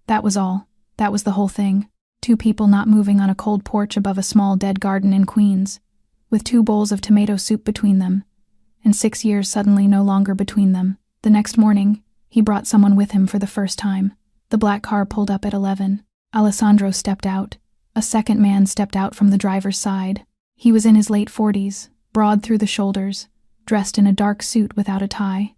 That was all. That was the whole thing. 2 people not moving on a cold porch above a small dead garden in Queens, with 2 bowls of tomato soup between them, and 6 years suddenly no longer between them. The next morning, he brought someone with him for the first time. The black car pulled up at 11. Alessandro stepped out. A second man stepped out from the driver's side. He was in his late 40s, broad through the shoulders, dressed in a dark suit without a tie.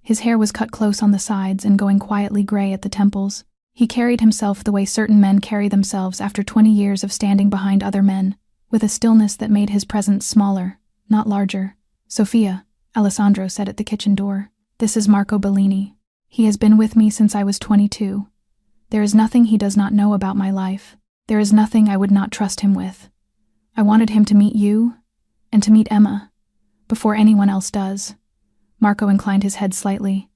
His hair was cut close on the sides and going quietly gray at the temples. He carried himself the way certain men carry themselves after 20 years of standing behind other men, with a stillness that made his presence smaller, not larger. "Sophia," Alessandro said at the kitchen door, "this is Marco Bellini. He has been with me since I was 22. There is nothing he does not know about my life. There is nothing I would not trust him with. I wanted him to meet you, and to meet Emma, before anyone else does." Marco inclined his head slightly.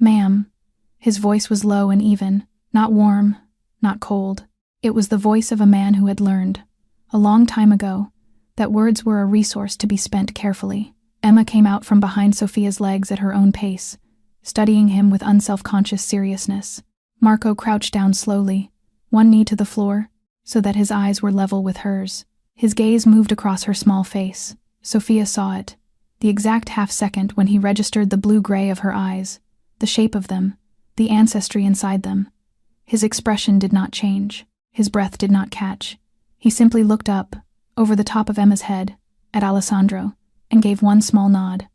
"Ma'am." His voice was low and even, not warm, not cold. It was the voice of a man who had learned, a long time ago, that words were a resource to be spent carefully. Emma came out from behind Sophia's legs at her own pace, studying him with unself-conscious seriousness. Marco crouched down slowly, 1 knee to the floor, so that his eyes were level with hers. His gaze moved across her small face. Sophia saw it, the exact half-second when he registered the blue-gray of her eyes, the shape of them, the ancestry inside them. His expression did not change. His breath did not catch. He simply looked up, over the top of Emma's head, at Alessandro, and gave 1 small nod.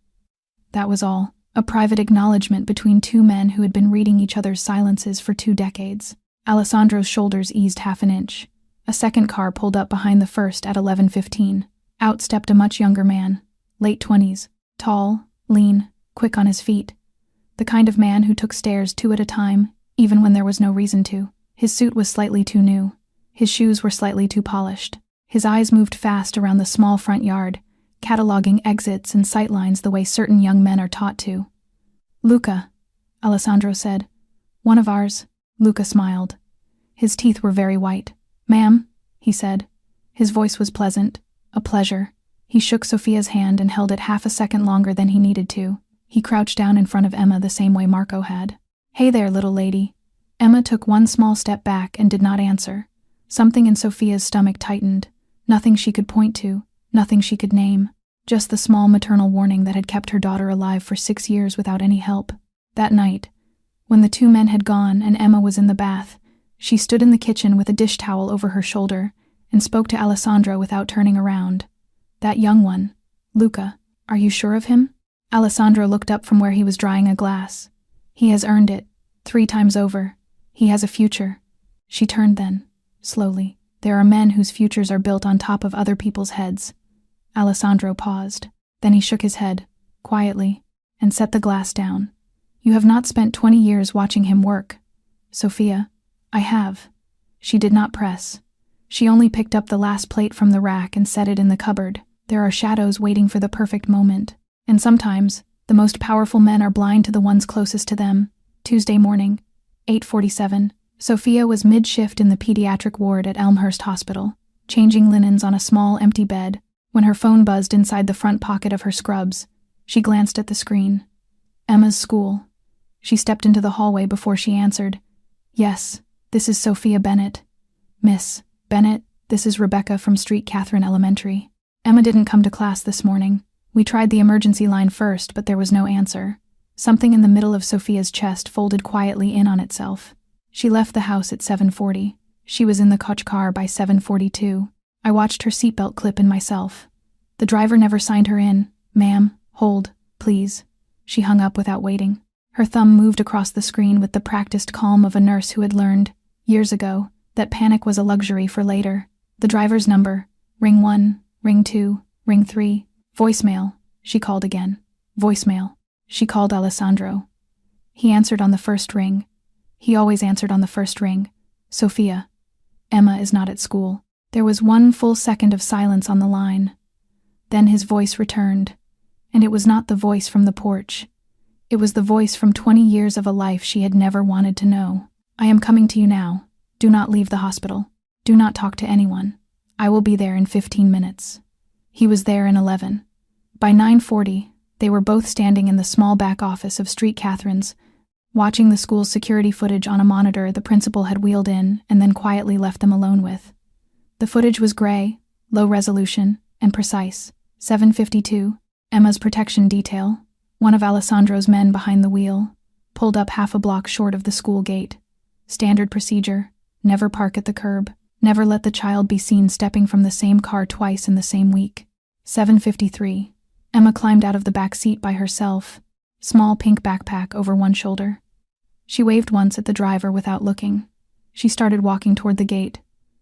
That was all. A private acknowledgement between 2 men who had been reading each other's silences for 2 decades. Alessandro's shoulders eased half an inch. A second car pulled up behind the first at 11:15. Out stepped a much younger man, late 20s, tall, lean, quick on his feet. The kind of man who took stairs 2 at a time, even when there was no reason to. His suit was slightly too new. His shoes were slightly too polished. His eyes moved fast around the small front yard, cataloging exits and sightlines the way certain young men are taught to. Luca, Alessandro said. One of ours. Luca smiled. His teeth were very white. Ma'am, he said. His voice was pleasant. A pleasure. He shook Sophia's hand and held it half a second longer than he needed to. He crouched down in front of Emma the same way Marco had. Hey there, little lady. Emma took one small step back and did not answer. Something in Sophia's stomach tightened. Nothing she could point to, nothing she could name. Just the small maternal warning that had kept her daughter alive for 6 years without any help. That night, when the two men had gone and Emma was in the bath, she stood in the kitchen with a dish towel over her shoulder and spoke to Alessandro without turning around. That young one, Luca, are you sure of him? Alessandro looked up from where he was drying a glass. He has earned it, 3 times over. He has a future. She turned then, slowly. There are men whose futures are built on top of other people's heads. Alessandro paused. Then he shook his head, quietly, and set the glass down. You have not spent 20 years watching him work. Sophia, I have. She did not press. She only picked up the last plate from the rack and set it in the cupboard. There are shadows waiting for the perfect moment. And sometimes, the most powerful men are blind to the ones closest to them. Tuesday morning, 8:47. Sophia was mid-shift in the pediatric ward at Elmhurst Hospital, changing linens on a small, empty bed, when her phone buzzed inside the front pocket of her scrubs. She glanced at the screen. Emma's school. She stepped into the hallway before she answered. Yes, this is Sophia Bennett. Miss Bennett, this is Rebecca from Street Catherine Elementary. Emma didn't come to class this morning. We tried the emergency line first, but there was no answer. Something in the middle of Sophia's chest folded quietly in on itself. She left the house at 7:40. She was in the coach car by 7:42. I watched her seatbelt clip in myself. The driver never signed her in. Ma'am, hold, please. She hung up without waiting. Her thumb moved across the screen with the practiced calm of a nurse who had learned, years ago, that panic was a luxury for later. The driver's number. Ring 1, ring 2, ring 3. Voicemail, she called again. Voicemail. She called Alessandro. He answered on the first ring. He always answered on the first ring. Sophia. Emma is not at school. There was 1 full second of silence on the line. Then his voice returned. And it was not the voice from the porch. It was the voice from 20 years of a life she had never wanted to know. I am coming to you now. Do not leave the hospital. Do not talk to anyone. I will be there in 15 minutes. He was there in 11. By 9:40, they were both standing in the small back office of Street Catherine's, watching the school's security footage on a monitor the principal had wheeled in and then quietly left them alone with. The footage was gray, low resolution, and precise. 7:52, Emma's protection detail, one of Alessandro's men behind the wheel, pulled up half a block short of the school gate. Standard procedure, never park at the curb, never let the child be seen stepping from the same car twice in the same week. 7:53, Emma climbed out of the back seat by herself, small pink backpack over one shoulder. She waved once at the driver without looking. She started walking toward the gate.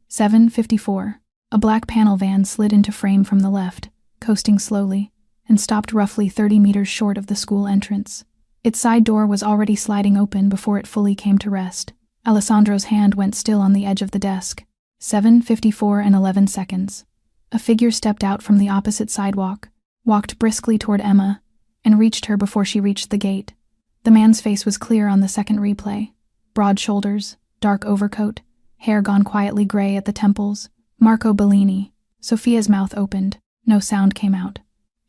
7:54, a black panel van slid into frame from the left, coasting slowly, and stopped roughly 30 meters short of the school entrance. Its side door was already sliding open before it fully came to rest. Alessandro's hand went still on the edge of the desk. 7:54 and 11 seconds. A figure stepped out from the opposite sidewalk, walked briskly toward Emma, and reached her before she reached the gate. The man's face was clear on the second replay. Broad shoulders, dark overcoat, hair gone quietly gray at the temples. Marco Bellini. Sophia's mouth opened. No sound came out.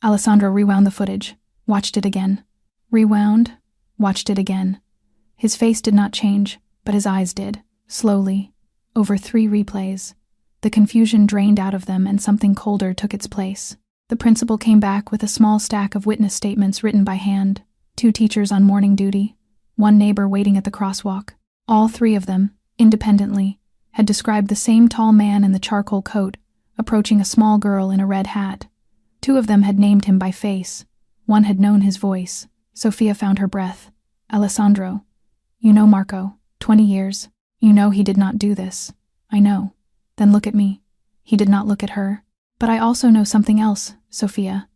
Alessandro rewound the footage, watched it again. Rewound, watched it again. His face did not change, but his eyes did, slowly, over 3 replays. The confusion drained out of them and something colder took its place. The principal came back with a small stack of witness statements written by hand. 2 teachers on morning duty, 1 neighbor waiting at the crosswalk. All 3 of them, independently, had described the same tall man in the charcoal coat, approaching a small girl in a red hat. 2 of them had named him by face. 1 had known his voice. Sophia found her breath. Alessandro. You know Marco, 20 years. You know he did not do this. I know. Then look at me. He did not look at her. But I also know something else, Sophia.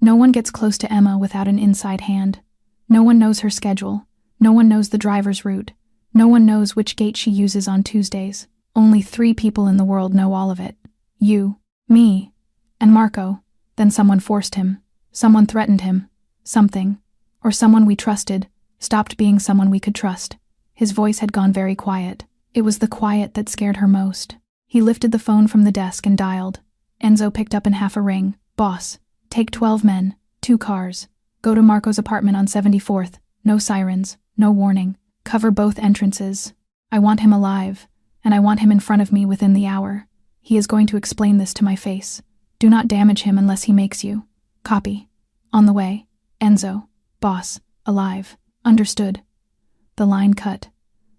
No one gets close to Emma without an inside hand. No one knows her schedule. No one knows the driver's route. No one knows which gate she uses on Tuesdays. Only 3 people in the world know all of it. You, me, and Marco. Then someone forced him. Someone threatened him. Something. Or someone we trusted, stopped being someone we could trust. His voice had gone very quiet. It was the quiet that scared her most. He lifted the phone from the desk and dialed. Enzo picked up in half a ring. "Boss, take 12 men, 2 cars. Go to Marco's apartment on 74th. No sirens, no warning. Cover both entrances. I want him alive, and I want him in front of me within the hour. He is going to explain this to my face. Do not damage him unless he makes you. Copy. On the way. Enzo. Boss. Alive. Understood." The line cut.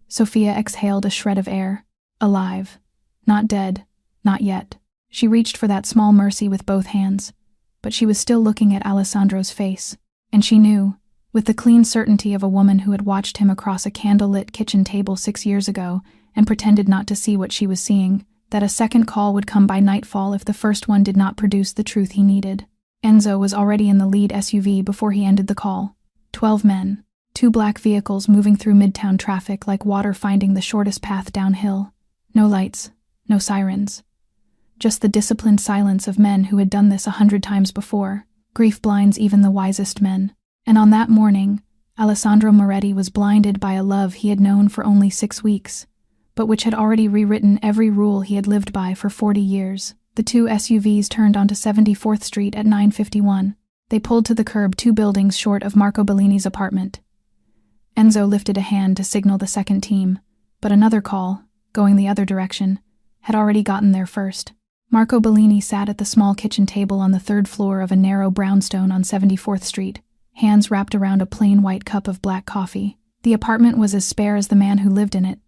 Sophia exhaled a shred of air. Alive. Not dead. Not yet. She reached for that small mercy with both hands, but she was still looking at Alessandro's face, and she knew, with the clean certainty of a woman who had watched him across a candlelit kitchen table 6 years ago and pretended not to see what she was seeing, that a second call would come by nightfall if the first one did not produce the truth he needed. Enzo was already in the lead SUV before he ended the call. 12 men. 2 black vehicles moving through midtown traffic like water finding the shortest path downhill. No lights. No sirens. Just the disciplined silence of men who had done this 100 times before. Grief blinds even the wisest men. And on that morning, Alessandro Moretti was blinded by a love he had known for only 6 weeks, but which had already rewritten every rule he had lived by for 40 years. The 2 SUVs turned onto 74th Street at 9:51. They pulled to the curb 2 buildings short of Marco Bellini's apartment. Enzo lifted a hand to signal the second team, but another call, going the other direction, had already gotten there first. Marco Bellini sat at the small kitchen table on the 3rd floor of a narrow brownstone on 74th Street, hands wrapped around a plain white cup of black coffee. The apartment was as spare as the man who lived in it.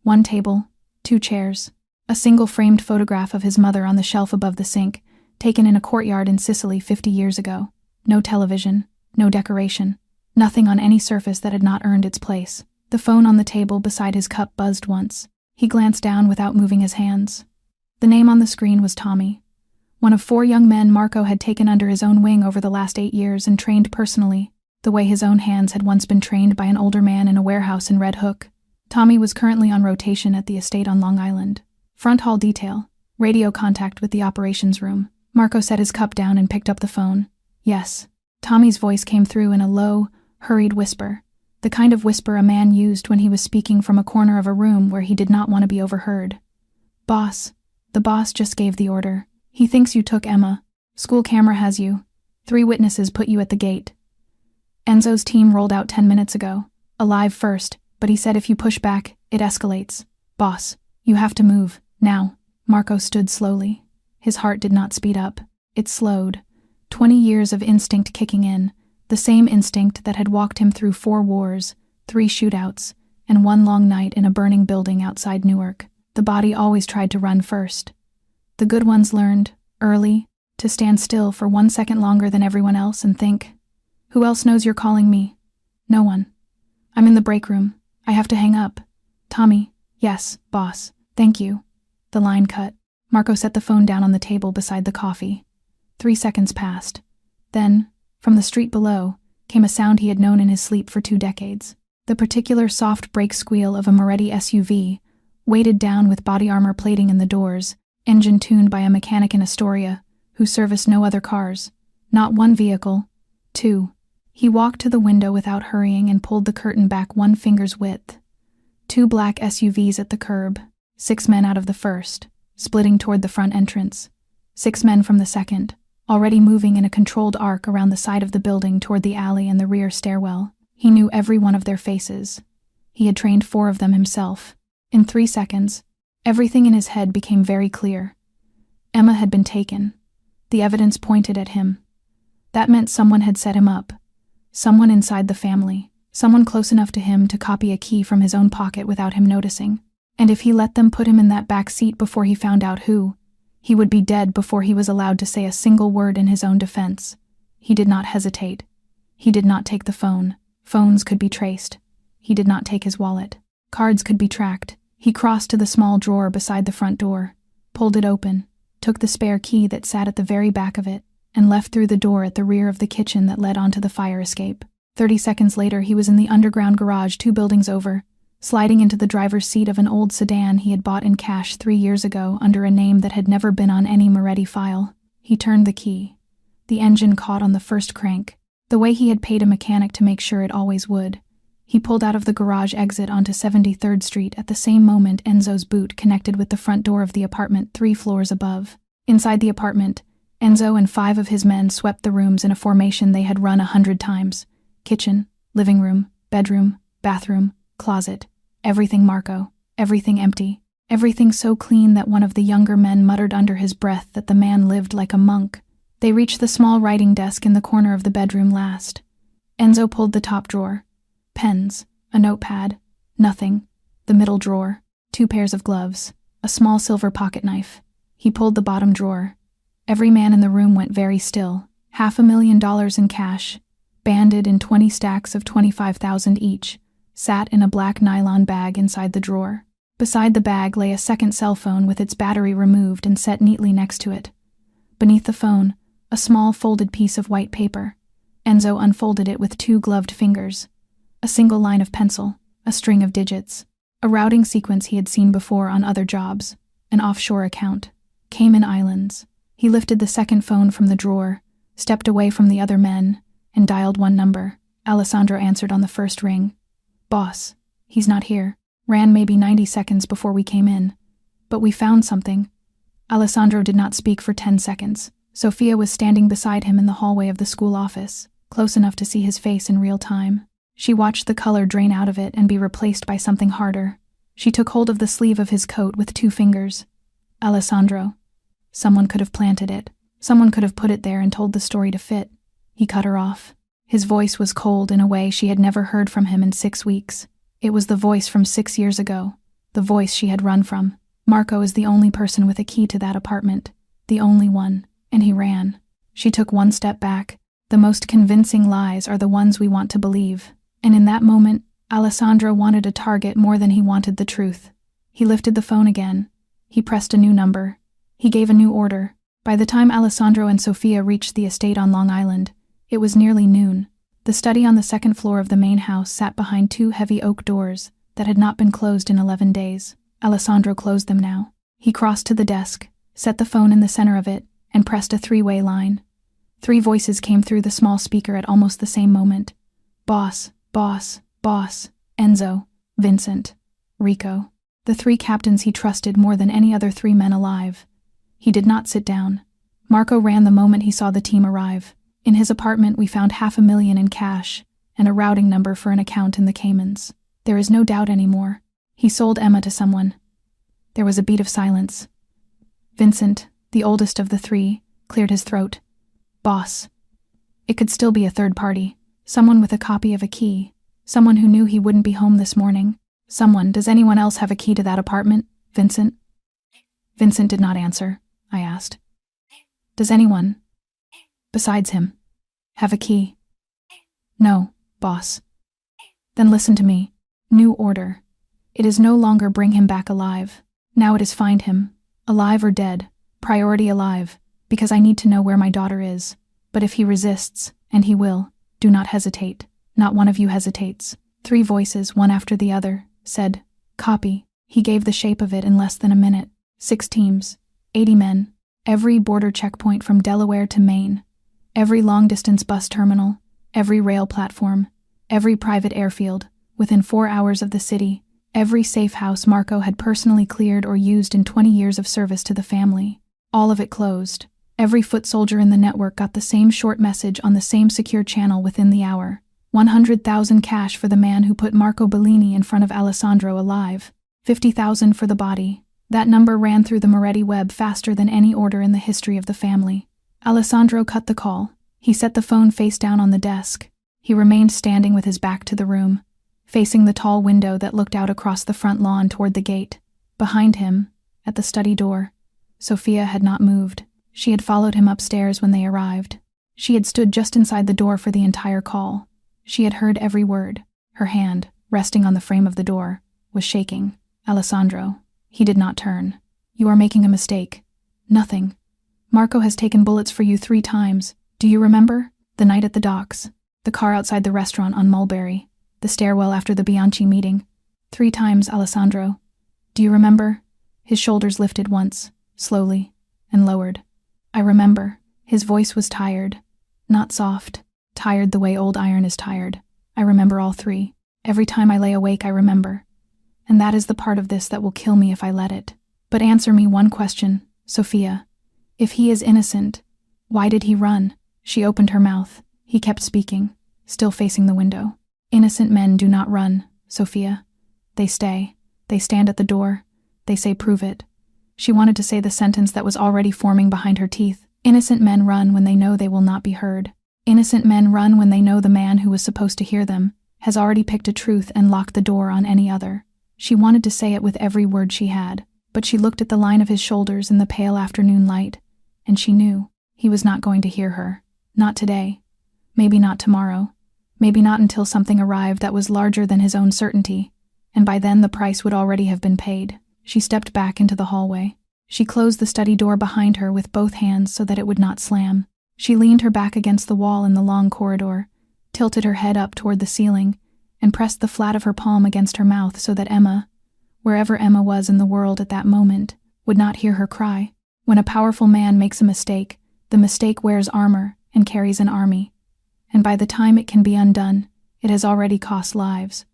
1 table, 2 chairs, a single framed photograph of his mother on the shelf above the sink, taken in a courtyard in Sicily 50 years ago. No television, no decoration, nothing on any surface that had not earned its place. The phone on the table beside his cup buzzed once. He glanced down without moving his hands. The name on the screen was Tommy, one of 4 young men Marco had taken under his own wing over the last 8 years and trained personally, the way his own hands had once been trained by an older man in a warehouse in Red Hook. Tommy was currently on rotation at the estate on Long Island. Front hall detail, radio contact with the operations room. Marco set his cup down and picked up the phone. Yes. Tommy's voice came through in a low, hurried whisper, the kind of whisper a man used when he was speaking from a corner of a room where he did not want to be overheard. "Boss, the boss just gave the order. He thinks you took Emma. School camera has you. 3 witnesses put you at the gate. Enzo's team rolled out 10 minutes ago. Alive first, but he said if you push back, it escalates. Boss, you have to move, now." Marco stood slowly. His heart did not speed up. It slowed. 20 years of instinct kicking in, the same instinct that had walked him through 4 wars, 3 shootouts, and 1 long night in a burning building outside Newark. The body always tried to run first. The good ones learned, early, to stand still for 1 second longer than everyone else and think, "Who else knows you're calling me?" "No one. I'm in the break room. I have to hang up." "Tommy." "Yes, boss. Thank you." The line cut. Marco set the phone down on the table beside the coffee. 3 seconds passed. Then, from the street below, came a sound he had known in his sleep for 2 decades. The particular soft brake squeal of a Moretti SUV, weighted down with body armor plating in the doors, engine tuned by a mechanic in Astoria, who serviced no other cars. Not 1 vehicle, 2. He walked to the window without hurrying and pulled the curtain back 1 finger's width. 2 black SUVs at the curb, 6 men out of the first, splitting toward the front entrance. 6 men from the second, already moving in a controlled arc around the side of the building toward the alley and the rear stairwell. He knew every one of their faces. He had trained 4 of them himself. In 3 seconds, everything in his head became very clear. Emma had been taken. The evidence pointed at him. That meant someone had set him up. Someone inside the family. Someone close enough to him to copy a key from his own pocket without him noticing. And if he let them put him in that back seat before he found out who, he would be dead before he was allowed to say a single word in his own defense. He did not hesitate. He did not take the phone. Phones could be traced. He did not take his wallet. Cards could be tracked. He crossed to the small drawer beside the front door, pulled it open, took the spare key that sat at the very back of it, and left through the door at the rear of the kitchen that led onto the fire escape. 30 seconds later, he was in the underground garage 2 buildings over, sliding into the driver's seat of an old sedan he had bought in cash 3 years ago under a name that had never been on any Moretti file. He turned the key. The engine caught on the first crank, the way he had paid a mechanic to make sure it always would. He pulled out of the garage exit onto 73rd Street at the same moment Enzo's boot connected with the front door of the apartment 3 floors above. Inside the apartment, Enzo and 5 of his men swept the rooms in a formation they had run 100 times. Kitchen, living room, bedroom, bathroom, closet. Everything Marco. Everything empty. Everything so clean that one of the younger men muttered under his breath that the man lived like a monk. They reached the small writing desk in the corner of the bedroom last. Enzo pulled the top drawer. Pens, a notepad, nothing. The middle drawer, 2 pairs of gloves, a small silver pocket knife. He pulled the bottom drawer. Every man in the room went very still. $500,000 in cash, banded in 20 stacks of 25,000 each, sat in a black nylon bag inside the drawer. Beside the bag lay a second cell phone with its battery removed and set neatly next to it. Beneath the phone, a small folded piece of white paper. Enzo unfolded it with 2 gloved fingers. A single line of pencil, a string of digits. A routing sequence he had seen before on other jobs. An offshore account. Cayman Islands. He lifted the second phone from the drawer, stepped away from the other men, and dialed 1 number. Alessandro answered on the first ring. "Boss, he's not here. Ran maybe 90 seconds before we came in. But we found something." Alessandro did not speak for 10 seconds. Sophia was standing beside him in the hallway of the school office, close enough to see his face in real time. She watched the color drain out of it and be replaced by something harder. She took hold of the sleeve of his coat with 2 fingers. "Alessandro. Someone could have planted it. Someone could have put it there and told the story to fit." He cut her off. His voice was cold in a way she had never heard from him in 6 weeks. It was the voice from 6 years ago, the voice she had run from. Marco is the only person with a key to that apartment, the only one, and he ran. She took 1 step back. The most convincing lies are the ones we want to believe. And in that moment, Alessandro wanted a target more than he wanted the truth. He lifted the phone again. He pressed a new number. He gave a new order. By the time Alessandro and Sophia reached the estate on Long Island, it was nearly noon. The study on the 2nd floor of the main house sat behind 2 heavy oak doors that had not been closed in 11 days. Alessandro closed them now. He crossed to the desk, set the phone in the center of it, and pressed a 3-way line. 3 voices came through the small speaker at almost the same moment. "Boss, boss, boss, Enzo, Vincent, Rico." The 3 captains he trusted more than any other 3 men alive. He did not sit down. Marco ran the moment he saw the team arrive. In his apartment we found $500,000 in cash and a routing number for an account in the Caymans. There is no doubt anymore. He sold Emma to someone. There was a beat of silence. Vincent, the oldest of the 3, cleared his throat. "Boss." It could still be a third party. Someone with a copy of a key. Someone who knew he wouldn't be home this morning. Someone. Does anyone else have a key to that apartment, Vincent? Vincent did not answer. I asked. "Does anyone, besides him, have a key?" "No, boss." "Then listen to me. New order. It is no longer bring him back alive. Now it is find him, alive or dead. Priority alive, because I need to know where my daughter is. But if he resists, and he will, do not hesitate. Not one of you hesitates." 3 voices, one after the other, said, "Copy." He gave the shape of it in less than a minute. 6 teams, 80 men, every border checkpoint from Delaware to Maine, every long-distance bus terminal, every rail platform, every private airfield, within 4 hours of the city, every safe house Marco had personally cleared or used in 20 years of service to the family. All of it closed. Every foot soldier in the network got the same short message on the same secure channel within the hour. 100,000 cash for the man who put Marco Bellini in front of Alessandro alive. 50,000 for the body. That number ran through the Moretti web faster than any order in the history of the family. Alessandro cut the call. He set the phone face down on the desk. He remained standing with his back to the room, facing the tall window that looked out across the front lawn toward the gate. Behind him, at the study door, Sophia had not moved. She had followed him upstairs when they arrived. She had stood just inside the door for the entire call. She had heard every word. Her hand, resting on the frame of the door, was shaking. "Alessandro." He did not turn. "You are making a mistake." "Nothing. Marco has taken bullets for you 3 times. Do you remember? The night at the docks, the car outside the restaurant on Mulberry, the stairwell after the Bianchi meeting. 3 times, Alessandro. Do you remember?" His shoulders lifted once, slowly, and lowered. "I remember." His voice was tired. Not soft. Tired the way old iron is tired. "I remember all 3. Every time I lay awake I remember. And that is the part of this that will kill me if I let it. But answer me one question, Sophia. If he is innocent, why did he run? She opened her mouth. He kept speaking, still facing the window. Innocent men do not run, Sophia. They stay. They stand at the door. They say prove it. She wanted to say the sentence that was already forming behind her teeth. Innocent men run when they know they will not be heard. Innocent men run when they know the man who was supposed to hear them has already picked a truth and locked the door on any other. She wanted to say it with every word she had, but she looked at the line of his shoulders in the pale afternoon light, and she knew he was not going to hear her. Not today. Maybe not tomorrow. Maybe not until something arrived that was larger than his own certainty, and by then the price would already have been paid. She stepped back into the hallway. She closed the study door behind her with both hands so that it would not slam. She leaned her back against the wall in the long corridor, tilted her head up toward the ceiling, and pressed the flat of her palm against her mouth so that Emma, wherever Emma was in the world at that moment, would not hear her cry. When a powerful man makes a mistake, the mistake wears armor and carries an army. And by the time it can be undone, it has already cost lives.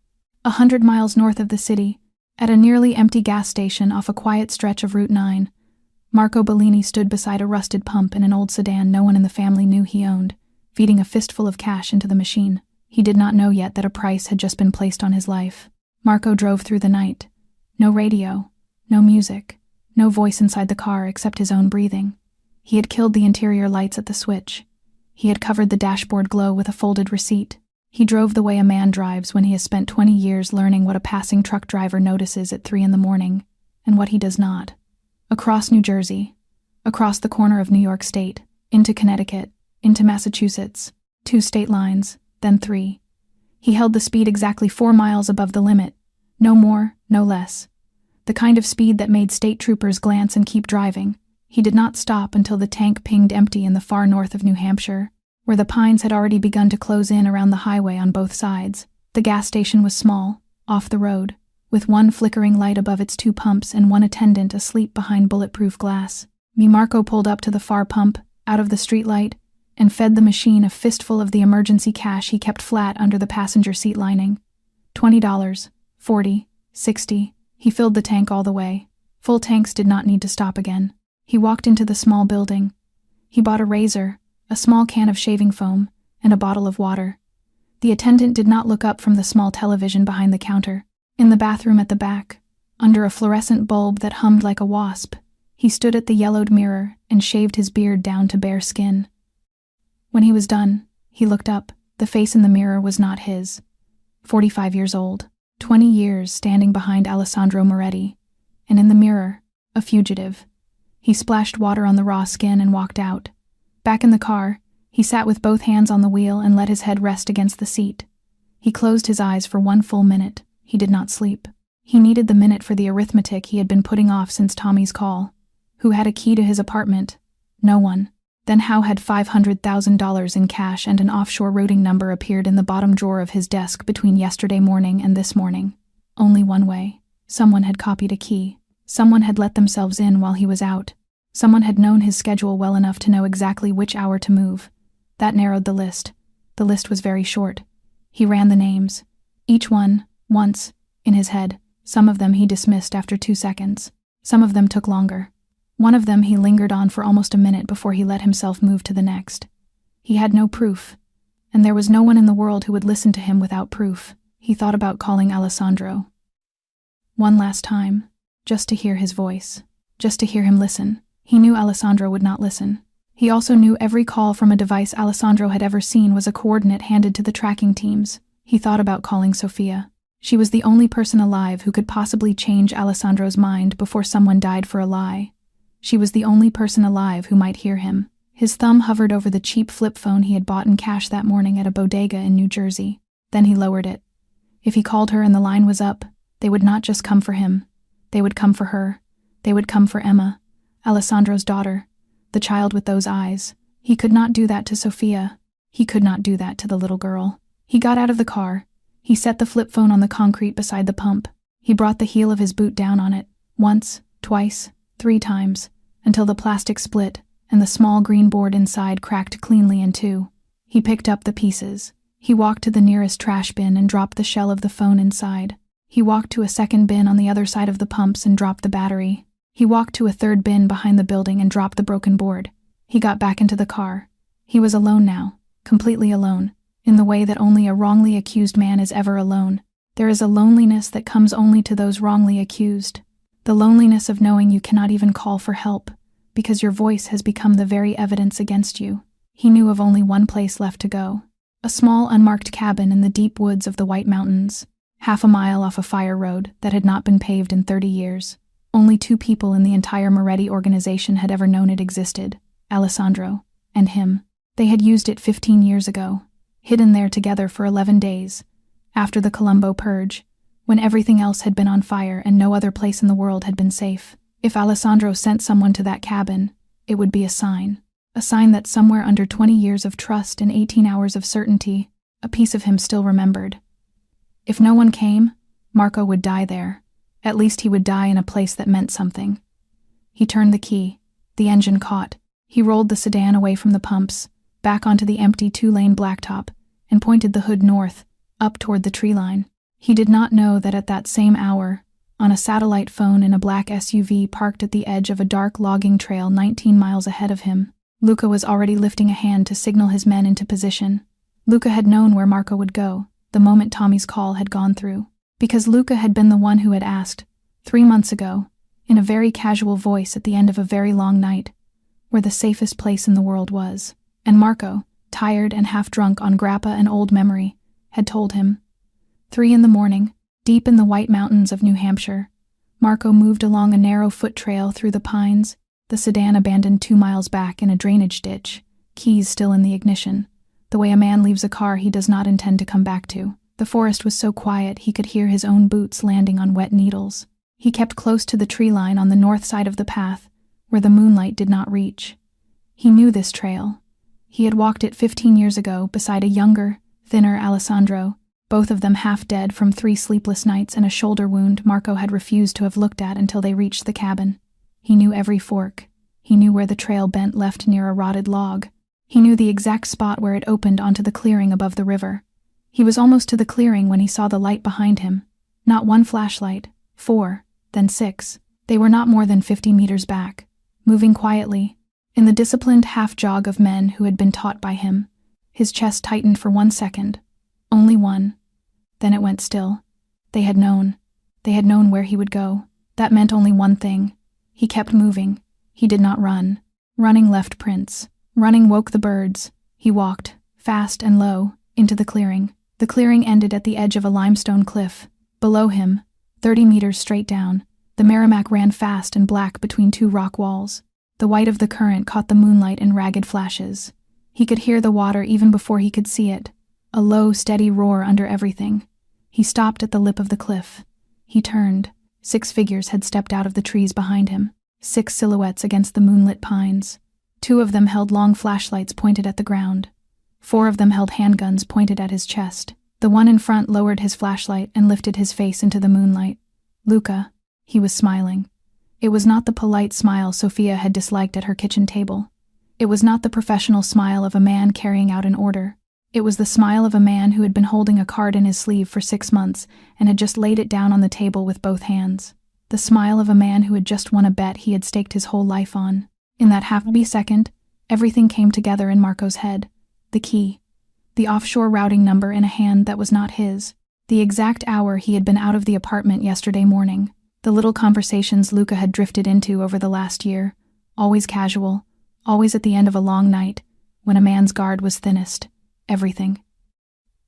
100 miles north of the city, at a nearly empty gas station off a quiet stretch of Route 9, Marco Bellini stood beside a rusted pump in an old sedan no one in the family knew he owned, feeding a fistful of cash into the machine. He did not know yet that a price had just been placed on his life. Marco drove through the night. No radio, no music, no voice inside the car except his own breathing. He had killed the interior lights at the switch. He had covered the dashboard glow with a folded receipt. He drove the way a man drives when he has spent 20 years learning what a passing truck driver notices at 3 a.m. and what he does not. Across New Jersey, across the corner of New York State, into Connecticut, into Massachusetts, 2 state lines, then 3. He held the speed exactly 4 miles above the limit, no more, no less. The kind of speed that made state troopers glance and keep driving. He did not stop until the tank pinged empty in the far north of New Hampshire, where the pines had already begun to close in around the highway on both sides. The gas station was small, off the road, with one flickering light above its 2 pumps and one attendant asleep behind bulletproof glass. Marco pulled up to the far pump, out of the streetlight, and fed the machine a fistful of the emergency cash he kept flat under the passenger seat lining. $20, $40, $60. He filled the tank all the way. Full tanks did not need to stop again. He walked into the small building. He bought a razor, a small can of shaving foam, and a bottle of water. The attendant did not look up from the small television behind the counter. In the bathroom at the back, under a fluorescent bulb that hummed like a wasp, he stood at the yellowed mirror and shaved his beard down to bare skin. When he was done, he looked up. The face in the mirror was not his. 45 years old, 20 years standing behind Alessandro Moretti, and in the mirror, a fugitive. He splashed water on the raw skin and walked out. Back in the car, he sat with both hands on the wheel and let his head rest against the seat. He closed his eyes for 1 full minute. He did not sleep. He needed the minute for the arithmetic he had been putting off since Tommy's call. Who had a key to his apartment? No one. Then how had $500,000 in cash and an offshore routing number appeared in the bottom drawer of his desk between yesterday morning and this morning? Only one way. Someone had copied a key. Someone had let themselves in while he was out. Someone had known his schedule well enough to know exactly which hour to move. That narrowed the list. The list was very short. He ran the names. Each one, once, in his head. Some of them he dismissed after 2 seconds. Some of them took longer. One of them he lingered on for almost a minute before he let himself move to the next. He had no proof, and there was no one in the world who would listen to him without proof. He thought about calling Alessandro. One last time, just to hear his voice, just to hear him listen. He knew Alessandro would not listen. He also knew every call from a device Alessandro had ever seen was a coordinate handed to the tracking teams. He thought about calling Sophia. She was the only person alive who could possibly change Alessandro's mind before someone died for a lie. She was the only person alive who might hear him. His thumb hovered over the cheap flip phone he had bought in cash that morning at a bodega in New Jersey. Then he lowered it. If he called her and the line was up, they would not just come for him. They would come for her. They would come for Emma, Alessandro's daughter, the child with those eyes. He could not do that to Sophia. He could not do that to the little girl. He got out of the car. He set the flip phone on the concrete beside the pump. He brought the heel of his boot down on it, once, twice, 3 times, until the plastic split and the small green board inside cracked cleanly in 2. He picked up the pieces. He walked to the nearest trash bin and dropped the shell of the phone inside. He walked to a second bin on the other side of the pumps and dropped the battery. He walked to a third bin behind the building and dropped the broken board. He got back into the car. He was alone now, completely alone, in the way that only a wrongly accused man is ever alone. There is a loneliness that comes only to those wrongly accused. The loneliness of knowing you cannot even call for help, because your voice has become the very evidence against you. He knew of only one place left to go. A small unmarked cabin in the deep woods of the White Mountains, half a mile off a fire road that had not been paved in 30 years. Only 2 people in the entire Moretti organization had ever known it existed, Alessandro and him. They had used it 15 years ago, hidden there together for 11 days, after the Colombo purge, when everything else had been on fire and no other place in the world had been safe. If Alessandro sent someone to that cabin, it would be a sign that somewhere under 20 years of trust and 18 hours of certainty, a piece of him still remembered. If no one came, Marco would die there. At least he would die in a place that meant something. He turned the key. The engine caught. He rolled the sedan away from the pumps, back onto the empty 2-lane blacktop, and pointed the hood north, up toward the tree line. He did not know that at that same hour, on a satellite phone in a black SUV parked at the edge of a dark logging trail 19 miles ahead of him, Luca was already lifting a hand to signal his men into position. Luca had known where Marco would go the moment Tommy's call had gone through, because Luca had been the one who had asked, 3 months ago, in a very casual voice at the end of a very long night, where the safest place in the world was. And Marco, tired and half-drunk on grappa and old memory, had told him. 3 in the morning, deep in the White Mountains of New Hampshire, Marco moved along a narrow foot trail through the pines, the sedan abandoned 2 miles back in a drainage ditch, keys still in the ignition, the way a man leaves a car he does not intend to come back to. The forest was so quiet he could hear his own boots landing on wet needles. He kept close to the tree line on the north side of the path, where the moonlight did not reach. He knew this trail. He had walked it 15 years ago beside a younger, thinner Alessandro, both of them half dead from 3 sleepless nights and a shoulder wound Marco had refused to have looked at until they reached the cabin. He knew every fork. He knew where the trail bent left near a rotted log. He knew the exact spot where it opened onto the clearing above the river. He was almost to the clearing when he saw the light behind him. Not 1 flashlight, 4, then 6. They were not more than 50 meters back, moving quietly, in the disciplined half-jog of men who had been taught by him. His chest tightened for 1 second. Only one. Then it went still. They had known. They had known where he would go. That meant only one thing. He kept moving. He did not run. Running left prints. Running woke the birds. He walked, fast and low, into the clearing. The clearing ended at the edge of a limestone cliff. Below him, 30 meters straight down, the Merrimack ran fast and black between 2 rock walls. The white of the current caught the moonlight in ragged flashes. He could hear the water even before he could see it, a low, steady roar under everything. He stopped at the lip of the cliff. He turned. 6 figures had stepped out of the trees behind him, 6 silhouettes against the moonlit pines. 2 of them held long flashlights pointed at the ground. 4 of them held handguns pointed at his chest. The one in front lowered his flashlight and lifted his face into the moonlight. Luca. He was smiling. It was not the polite smile Sophia had disliked at her kitchen table. It was not the professional smile of a man carrying out an order. It was the smile of a man who had been holding a card in his sleeve for 6 months and had just laid it down on the table with both hands. The smile of a man who had just won a bet he had staked his whole life on. In that half-second, everything came together in Marco's head. The key. The offshore routing number in a hand that was not his. The exact hour he had been out of the apartment yesterday morning. The little conversations Luca had drifted into over the last year. Always casual. Always at the end of a long night, when a man's guard was thinnest. Everything.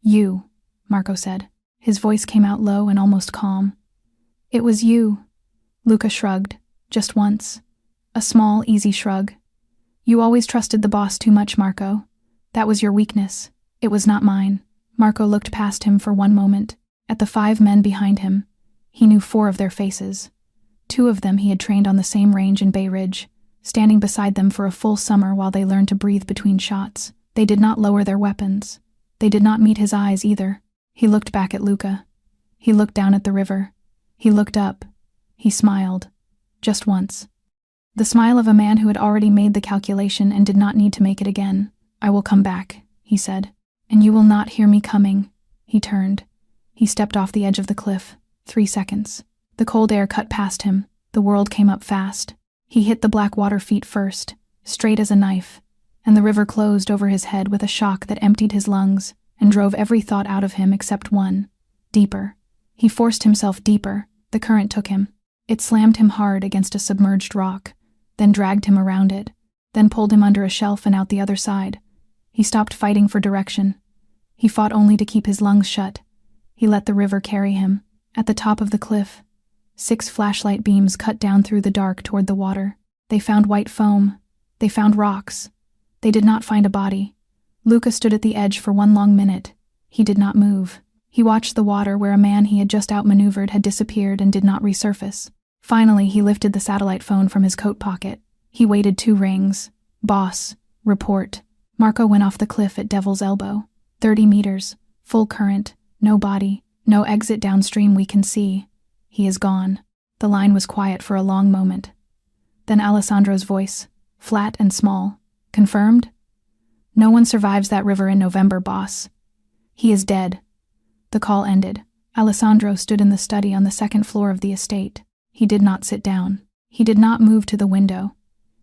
You, Marco said. His voice came out low and almost calm. It was you. Luca shrugged. Just once. A small, easy shrug. You always trusted the boss too much, Marco. That was your weakness. It was not mine. Marco looked past him for 1 moment, at the 5 men behind him. He knew 4 of their faces. 2 of them he had trained on the same range in Bay Ridge, standing beside them for a full summer while they learned to breathe between shots. They did not lower their weapons. They did not meet his eyes either. He looked back at Luca. He looked down at the river. He looked up. He smiled. Just once. The smile of a man who had already made the calculation and did not need to make it again. I will come back, he said. And you will not hear me coming." He turned. He stepped off the edge of the cliff. 3 seconds. The cold air cut past him. The world came up fast. He hit the black water feet first, straight as a knife, and the river closed over his head with a shock that emptied his lungs and drove every thought out of him except one. Deeper. He forced himself deeper. The current took him. It slammed him hard against a submerged rock, then dragged him around it, then pulled him under a shelf and out the other side. He stopped fighting for direction. He fought only to keep his lungs shut. He let the river carry him. At the top of the cliff, 6 flashlight beams cut down through the dark toward the water. They found white foam. They found rocks. They did not find a body. Luca stood at the edge for 1 long minute. He did not move. He watched the water where a man he had just outmaneuvered had disappeared and did not resurface. Finally, he lifted the satellite phone from his coat pocket. He waited 2 rings. "Boss, report." Marco went off the cliff at Devil's Elbow. 30 meters, full current, no body, no exit downstream we can see. He is gone. The line was quiet for a long moment. Then Alessandro's voice, flat and small. "Confirmed?" "No one survives that river in November, boss. He is dead." The call ended. Alessandro stood in the study on the 2nd floor of the estate. He did not sit down. He did not move to the window.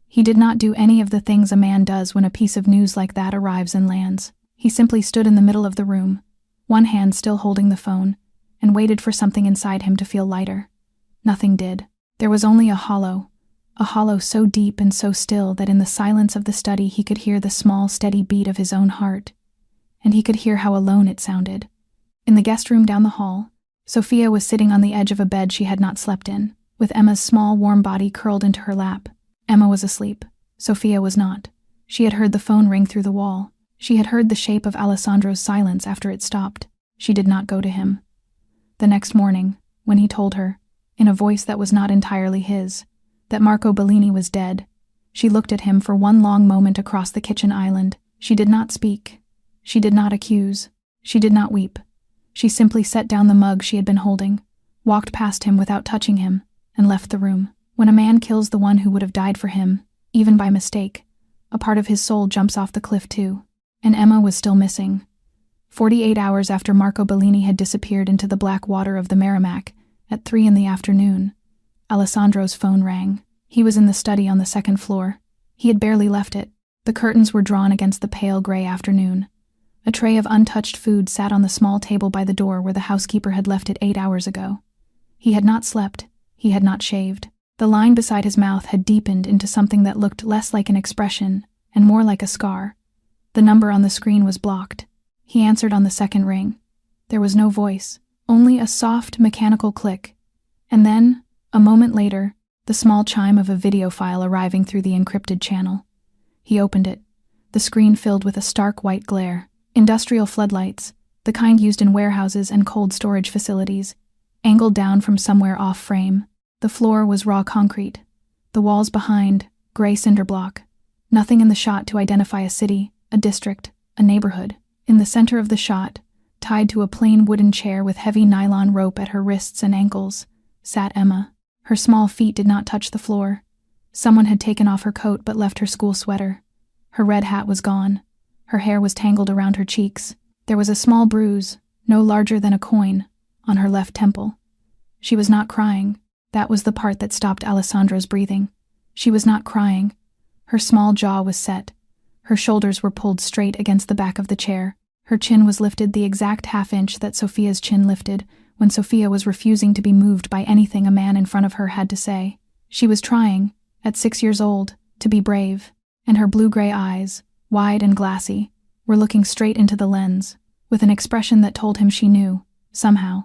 He did not do any of the things a man does when a piece of news like that arrives and lands. He simply stood in the middle of the room, one hand still holding the phone, and waited for something inside him to feel lighter. Nothing did. There was only a hollow so deep and so still that in the silence of the study he could hear the small, steady beat of his own heart, and he could hear how alone it sounded. In the guest room down the hall, Sophia was sitting on the edge of a bed she had not slept in, with Emma's small, warm body curled into her lap. Emma was asleep. Sophia was not. She had heard the phone ring through the wall. She had heard the shape of Alessandro's silence after it stopped. She did not go to him. The next morning, when he told her, in a voice that was not entirely his, that Marco Bellini was dead, she looked at him for 1 long moment across the kitchen island. She did not speak. She did not accuse. She did not weep. She simply set down the mug she had been holding, walked past him without touching him, and left the room. When a man kills the one who would have died for him, even by mistake, a part of his soul jumps off the cliff too. And Emma was still missing. 48 hours after Marco Bellini had disappeared into the black water of the Merrimack, at 3 in the afternoon, Alessandro's phone rang. He was in the study on the 2nd floor. He had barely left it. The curtains were drawn against the pale gray afternoon. A tray of untouched food sat on the small table by the door where the housekeeper had left it 8 hours ago. He had not slept. He had not shaved. The line beside his mouth had deepened into something that looked less like an expression and more like a scar. The number on the screen was blocked. He answered on the 2nd ring. There was no voice, only a soft, mechanical click. And then, a moment later, the small chime of a video file arriving through the encrypted channel. He opened it. The screen filled with a stark white glare. Industrial floodlights, the kind used in warehouses and cold storage facilities, angled down from somewhere off frame. The floor was raw concrete. The walls behind, gray cinder block. Nothing in the shot to identify a city, a district, a neighborhood. In the center of the shot, tied to a plain wooden chair with heavy nylon rope at her wrists and ankles, sat Emma. Her small feet did not touch the floor. Someone had taken off her coat but left her school sweater. Her red hat was gone. Her hair was tangled around her cheeks. There was a small bruise, no larger than a coin, on her left temple. She was not crying. That was the part that stopped Alessandro's breathing. She was not crying. Her small jaw was set. Her shoulders were pulled straight against the back of the chair. Her chin was lifted the exact half-inch that Sophia's chin lifted when Sophia was refusing to be moved by anything a man in front of her had to say. She was trying, at 6 years old, to be brave, and her blue-gray eyes, wide and glassy, were looking straight into the lens, with an expression that told him she knew, somehow,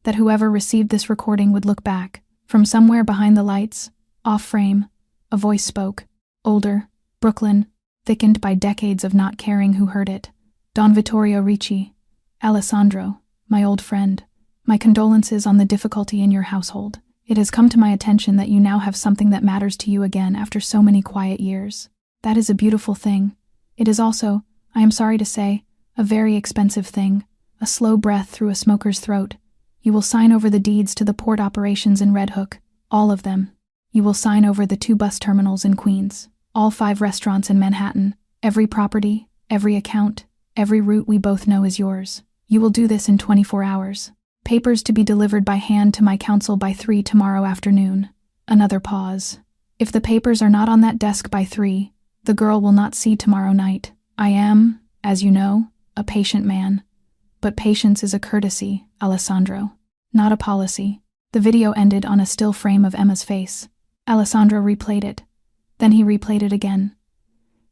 that whoever received this recording would look back. From somewhere behind the lights, off-frame, a voice spoke, older, Brooklyn, thickened by decades of not caring who heard it. Don Vittorio Ricci. Alessandro, my old friend. My condolences on the difficulty in your household. It has come to my attention that you now have something that matters to you again after so many quiet years. That is a beautiful thing. It is also, I am sorry to say, a very expensive thing. A slow breath through a smoker's throat. You will sign over the deeds to the port operations in Red Hook, all of them. You will sign over the 2 bus terminals in Queens, all 5 restaurants in Manhattan, every property, every account, Every route we both know is yours. You will do this in 24 hours. Papers to be delivered by hand to my counsel by 3 tomorrow afternoon. Another pause. If the papers are not on that desk by 3, the girl will not see tomorrow night. I am, as you know, a patient man. But patience is a courtesy, Alessandro, not a policy. The video ended on a still frame of Emma's face. Alessandro replayed it. Then he replayed it again.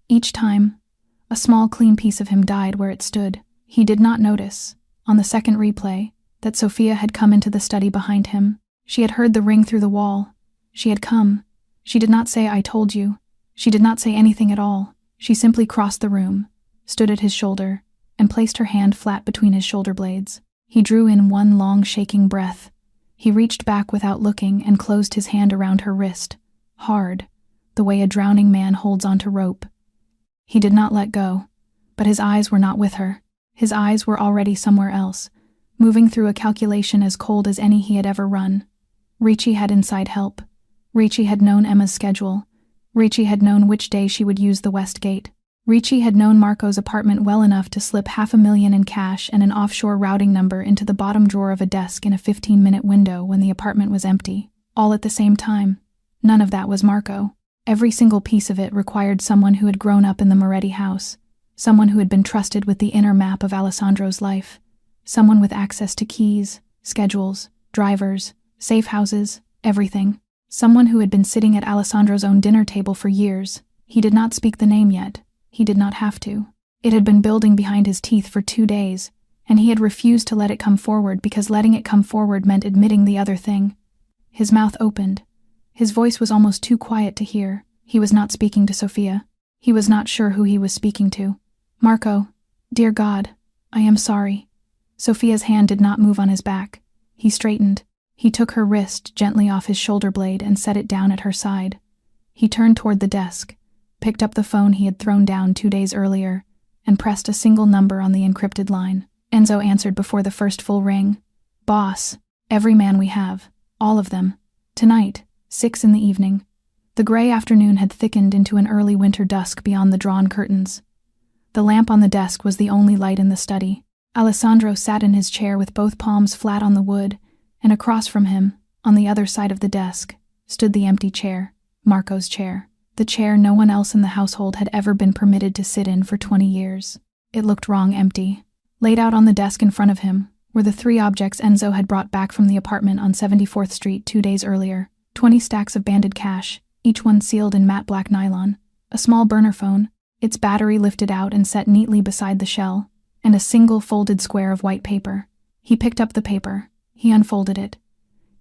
Each time, a small clean piece of him died where it stood. He did not notice, on the second replay, that Sophia had come into the study behind him. She had heard the ring through the wall. She had come. She did not say, "I told you." She did not say anything at all. She simply crossed the room, stood at his shoulder, and placed her hand flat between his shoulder blades. He drew in one long shaking breath. He reached back without looking and closed his hand around her wrist, hard, the way a drowning man holds onto rope. He did not let go, but his eyes were not with her. His eyes were already somewhere else, moving through a calculation as cold as any he had ever run. Ricci had inside help. Ricci had known Emma's schedule. Ricci had known which day she would use the West Gate. Ricci had known Marco's apartment well enough to slip $500,000 in cash and an offshore routing number into the bottom drawer of a desk in a 15-minute window when the apartment was empty, all at the same time. None of that was Marco. Every single piece of it required someone who had grown up in the Moretti house, someone who had been trusted with the inner map of Alessandro's life, someone with access to keys, schedules, drivers, safe houses, everything. Someone who had been sitting at Alessandro's own dinner table for years. He did not speak the name yet. He did not have to. It had been building behind his teeth for 2 days, and he had refused to let it come forward because letting it come forward meant admitting the other thing. His mouth opened. His voice was almost too quiet to hear. He was not speaking to Sophia. He was not sure who he was speaking to. "Marco, dear God, I am sorry." Sophia's hand did not move on his back. He straightened. He took her wrist gently off his shoulder blade and set it down at her side. He turned toward the desk, picked up the phone he had thrown down 2 days earlier, and pressed a single number on the encrypted line. Enzo answered before the first full ring. "Boss, every man we have. All of them. Tonight, 6 in the evening." The gray afternoon had thickened into an early winter dusk beyond the drawn curtains. The lamp on the desk was the only light in the study. Alessandro sat in his chair with both palms flat on the wood, and across from him, on the other side of the desk, stood the empty chair, Marco's chair, the chair no one else in the household had ever been permitted to sit in for 20 years. It looked wrong empty. Laid out on the desk in front of him were the 3 objects Enzo had brought back from the apartment on 74th Street 2 days earlier: 20 stacks of banded cash, each one sealed in matte black nylon, a small burner phone, its battery lifted out and set neatly beside the shell, and a single folded square of white paper. He picked up the paper. He unfolded it.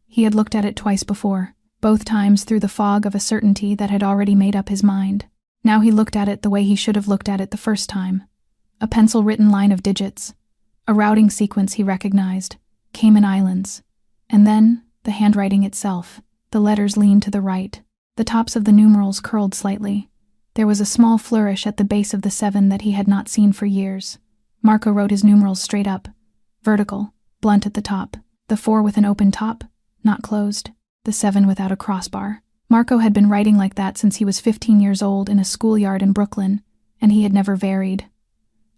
He had looked at it twice before, both times through the fog of a certainty that had already made up his mind. Now he looked at it the way he should have looked at it the first time. A pencil-written line of digits. A routing sequence he recognized. Cayman Islands. And then, the handwriting itself. The letters leaned to the right. The tops of the numerals curled slightly. There was a small flourish at the base of the 7 that he had not seen for years. Marco wrote his numerals straight up. Vertical, blunt at the top. The 4 with an open top, not closed. The 7 without a crossbar. Marco had been writing like that since he was 15 years old in a schoolyard in Brooklyn, and he had never varied.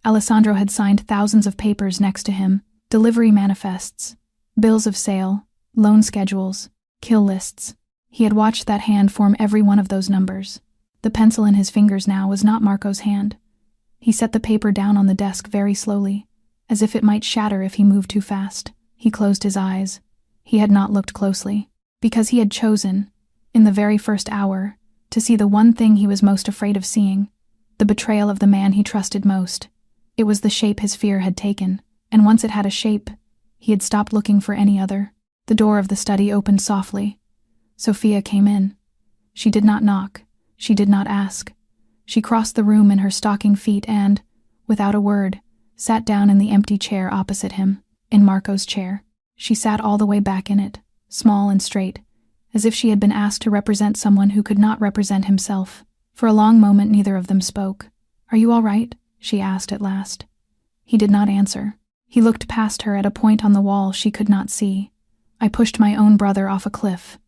Alessandro had signed thousands of papers next to him, delivery manifests, bills of sale, loan schedules, kill lists. He had watched that hand form every one of those numbers. The pencil in his fingers now was not Marco's hand. He set the paper down on the desk very slowly, as if it might shatter if he moved too fast. He closed his eyes. He had not looked closely, because he had chosen, in the very first hour, to see the one thing he was most afraid of seeing, the betrayal of the man he trusted most. It was the shape his fear had taken, and once it had a shape, he had stopped looking for any other. The door of the study opened softly. Sophia came in. She did not knock. She did not ask. She crossed the room in her stocking feet and, without a word, sat down in the empty chair opposite him, in Marco's chair. She sat all the way back in it, small and straight, as if she had been asked to represent someone who could not represent himself. For a long moment neither of them spoke. "Are you all right?" she asked at last. He did not answer. He looked past her at a point on the wall she could not see. "I pushed my own brother off a cliff."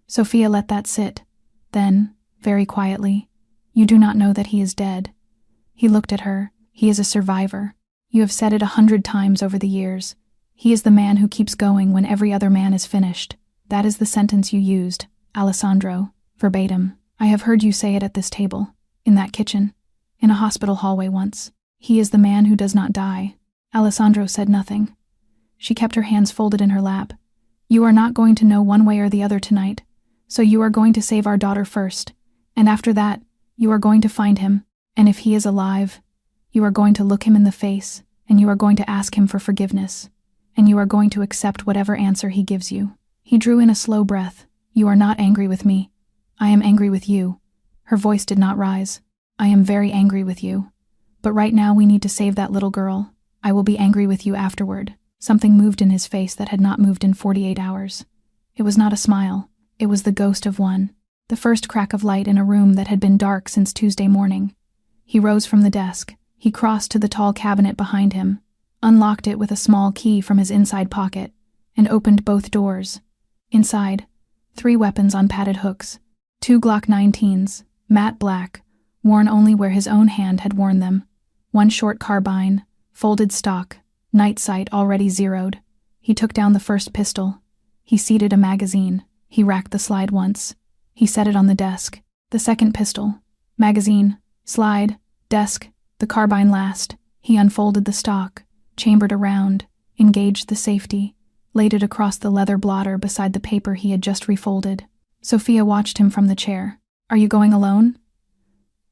Sophia let that sit. Then, very quietly, "You do not know that he is dead." He looked at her. He is a survivor. You have said it 100 times over the years. He is the man who keeps going when every other man is finished. That is the sentence you used, Alessandro, verbatim. I have heard you say it at this table, in that kitchen, in a hospital hallway once. He is the man who does not die. Alessandro said nothing. She kept her hands folded in her lap. You are not going to know one way or the other tonight, so you are going to save our daughter first, and after that, you are going to find him, and if he is alive, you are going to look him in the face, and you are going to ask him for forgiveness, and you are going to accept whatever answer he gives you. He drew in a slow breath. You are not angry with me. I am angry with you. Her voice did not rise. I am very angry with you. But right now we need to save that little girl. I will be angry with you afterward. Something moved in his face that had not moved in 48 hours. It was not a smile. It was the ghost of one. The first crack of light in a room that had been dark since Tuesday morning. He rose from the desk. He crossed to the tall cabinet behind him, unlocked it with a small key from his inside pocket, and opened both doors. Inside, 3 weapons on padded hooks, 2 Glock 19s, matte black, worn only where his own hand had worn them, 1 short carbine, folded stock, night sight already zeroed. He took down the first pistol. He seated a magazine. He racked the slide once. He set it on the desk. The second pistol. Magazine. Slide. Desk. The carbine last. He unfolded the stock, chambered around, engaged the safety, laid it across the leather blotter beside the paper he had just refolded. Sophia watched him from the chair. Are you going alone?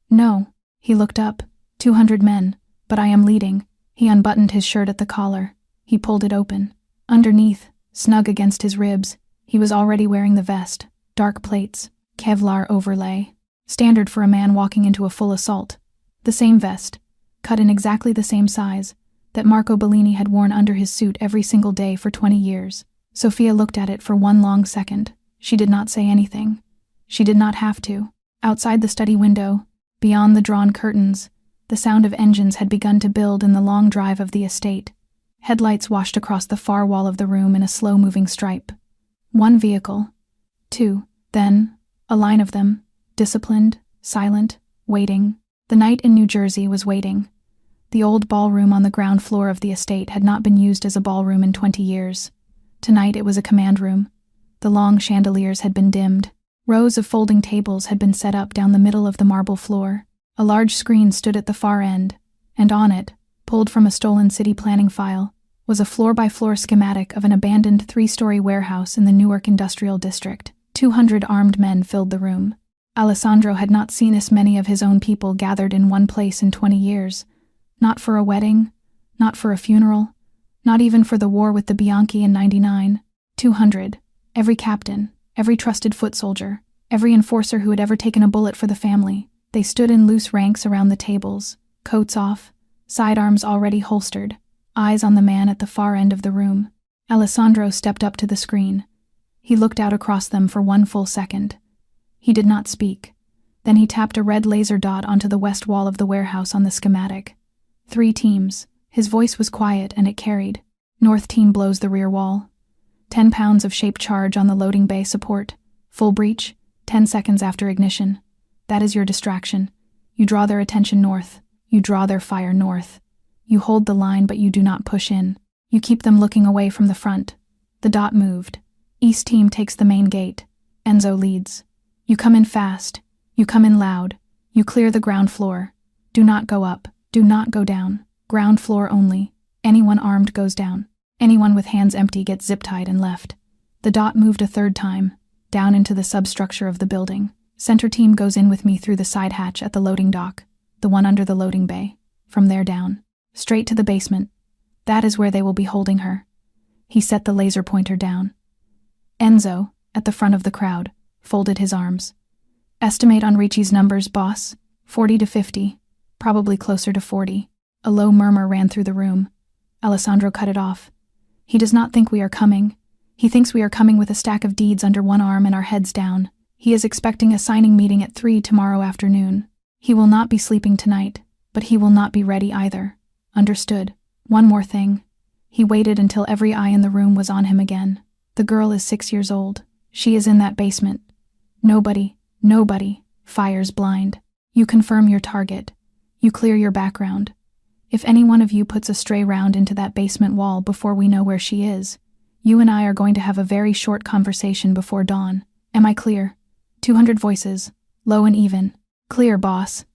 No. He looked up. 200 men, but I am leading. He unbuttoned his shirt at the collar. He pulled it open. Underneath, snug against his ribs, he was already wearing the vest, dark plates, Kevlar overlay. Standard for a man walking into a full assault. The same vest, cut in exactly the same size, that Marco Bellini had worn under his suit every single day for 20 years. Sophia looked at it for one long second. She did not say anything. She did not have to. Outside the study window, beyond the drawn curtains, the sound of engines had begun to build in the long drive of the estate. Headlights washed across the far wall of the room in a slow-moving stripe. 1 vehicle. 2. Then, a line of them, disciplined, silent, waiting. The night in New Jersey was waiting. The old ballroom on the ground floor of the estate had not been used as a ballroom in 20 years. Tonight it was a command room. The long chandeliers had been dimmed. Rows of folding tables had been set up down the middle of the marble floor. A large screen stood at the far end, and on it, pulled from a stolen city planning file, was a floor-by-floor schematic of an abandoned 3-story warehouse in the Newark Industrial District. 200 armed men filled the room. Alessandro had not seen this many of his own people gathered in one place in 20 years. Not for a wedding, not for a funeral, not even for the war with the Bianchi in 99. 200. Every captain, every trusted foot soldier, every enforcer who had ever taken a bullet for the family. They stood in loose ranks around the tables, coats off, sidearms already holstered, eyes on the man at the far end of the room. Alessandro stepped up to the screen. He looked out across them for 1 full second. He did not speak. Then he tapped a red laser dot onto the west wall of the warehouse on the schematic. 3 teams. His voice was quiet and it carried. North team blows the rear wall. 10 pounds of shape charge on the loading bay support. Full breach, 10 seconds after ignition. That is your distraction. You draw their attention north. You draw their fire north. You hold the line but you do not push in. You keep them looking away from the front. The dot moved. East team takes the main gate. Enzo leads. You come in fast. You come in loud. You clear the ground floor. Do not go up. Do not go down. Ground floor only. Anyone armed goes down. Anyone with hands empty gets zip-tied and left. The dot moved a 3rd time, down into the substructure of the building. Center team goes in with me through the side hatch at the loading dock, the one under the loading bay. From there down. Straight to the basement. That is where they will be holding her. He set the laser pointer down. Enzo, at the front of the crowd, folded his arms. Estimate on Ricci's numbers, boss. 40 to 50. Probably closer to 40. A low murmur ran through the room. Alessandro cut it off. He does not think we are coming. He thinks we are coming with a stack of deeds under one arm and our heads down. He is expecting a signing meeting at 3 tomorrow afternoon. He will not be sleeping tonight, but he will not be ready either. Understood. One more thing. He waited until every eye in the room was on him again. The girl is 6 years old. She is in that basement. Nobody fires blind. You confirm your target. You clear your background. If any one of you puts a stray round into that basement wall before we know where she is, you and I are going to have a very short conversation before dawn. Am I clear? 200 voices, low and even. Clear, boss.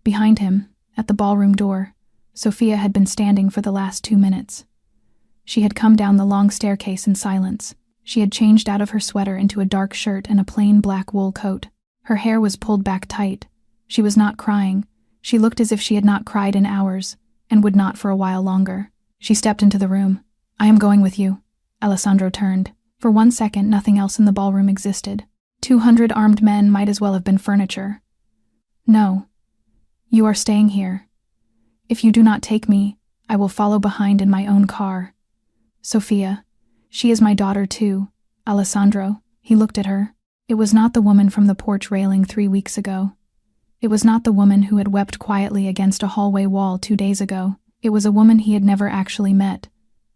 Behind him, at the ballroom door, Sophia had been standing for the last 2 minutes. She had come down the long staircase in silence. She had changed out of her sweater into a dark shirt and a plain black wool coat. Her hair was pulled back tight. She was not crying. She looked as if she had not cried in hours, and would not for a while longer. She stepped into the room. I am going with you. Alessandro turned. For 1 second, nothing else in the ballroom existed. 200 armed men might as well have been furniture. No. You are staying here. If you do not take me, I will follow behind in my own car. Sophia. She is my daughter too. Alessandro. He looked at her. It was not the woman from the porch railing 3 weeks ago. It was not the woman who had wept quietly against a hallway wall 2 days ago. It was a woman he had never actually met,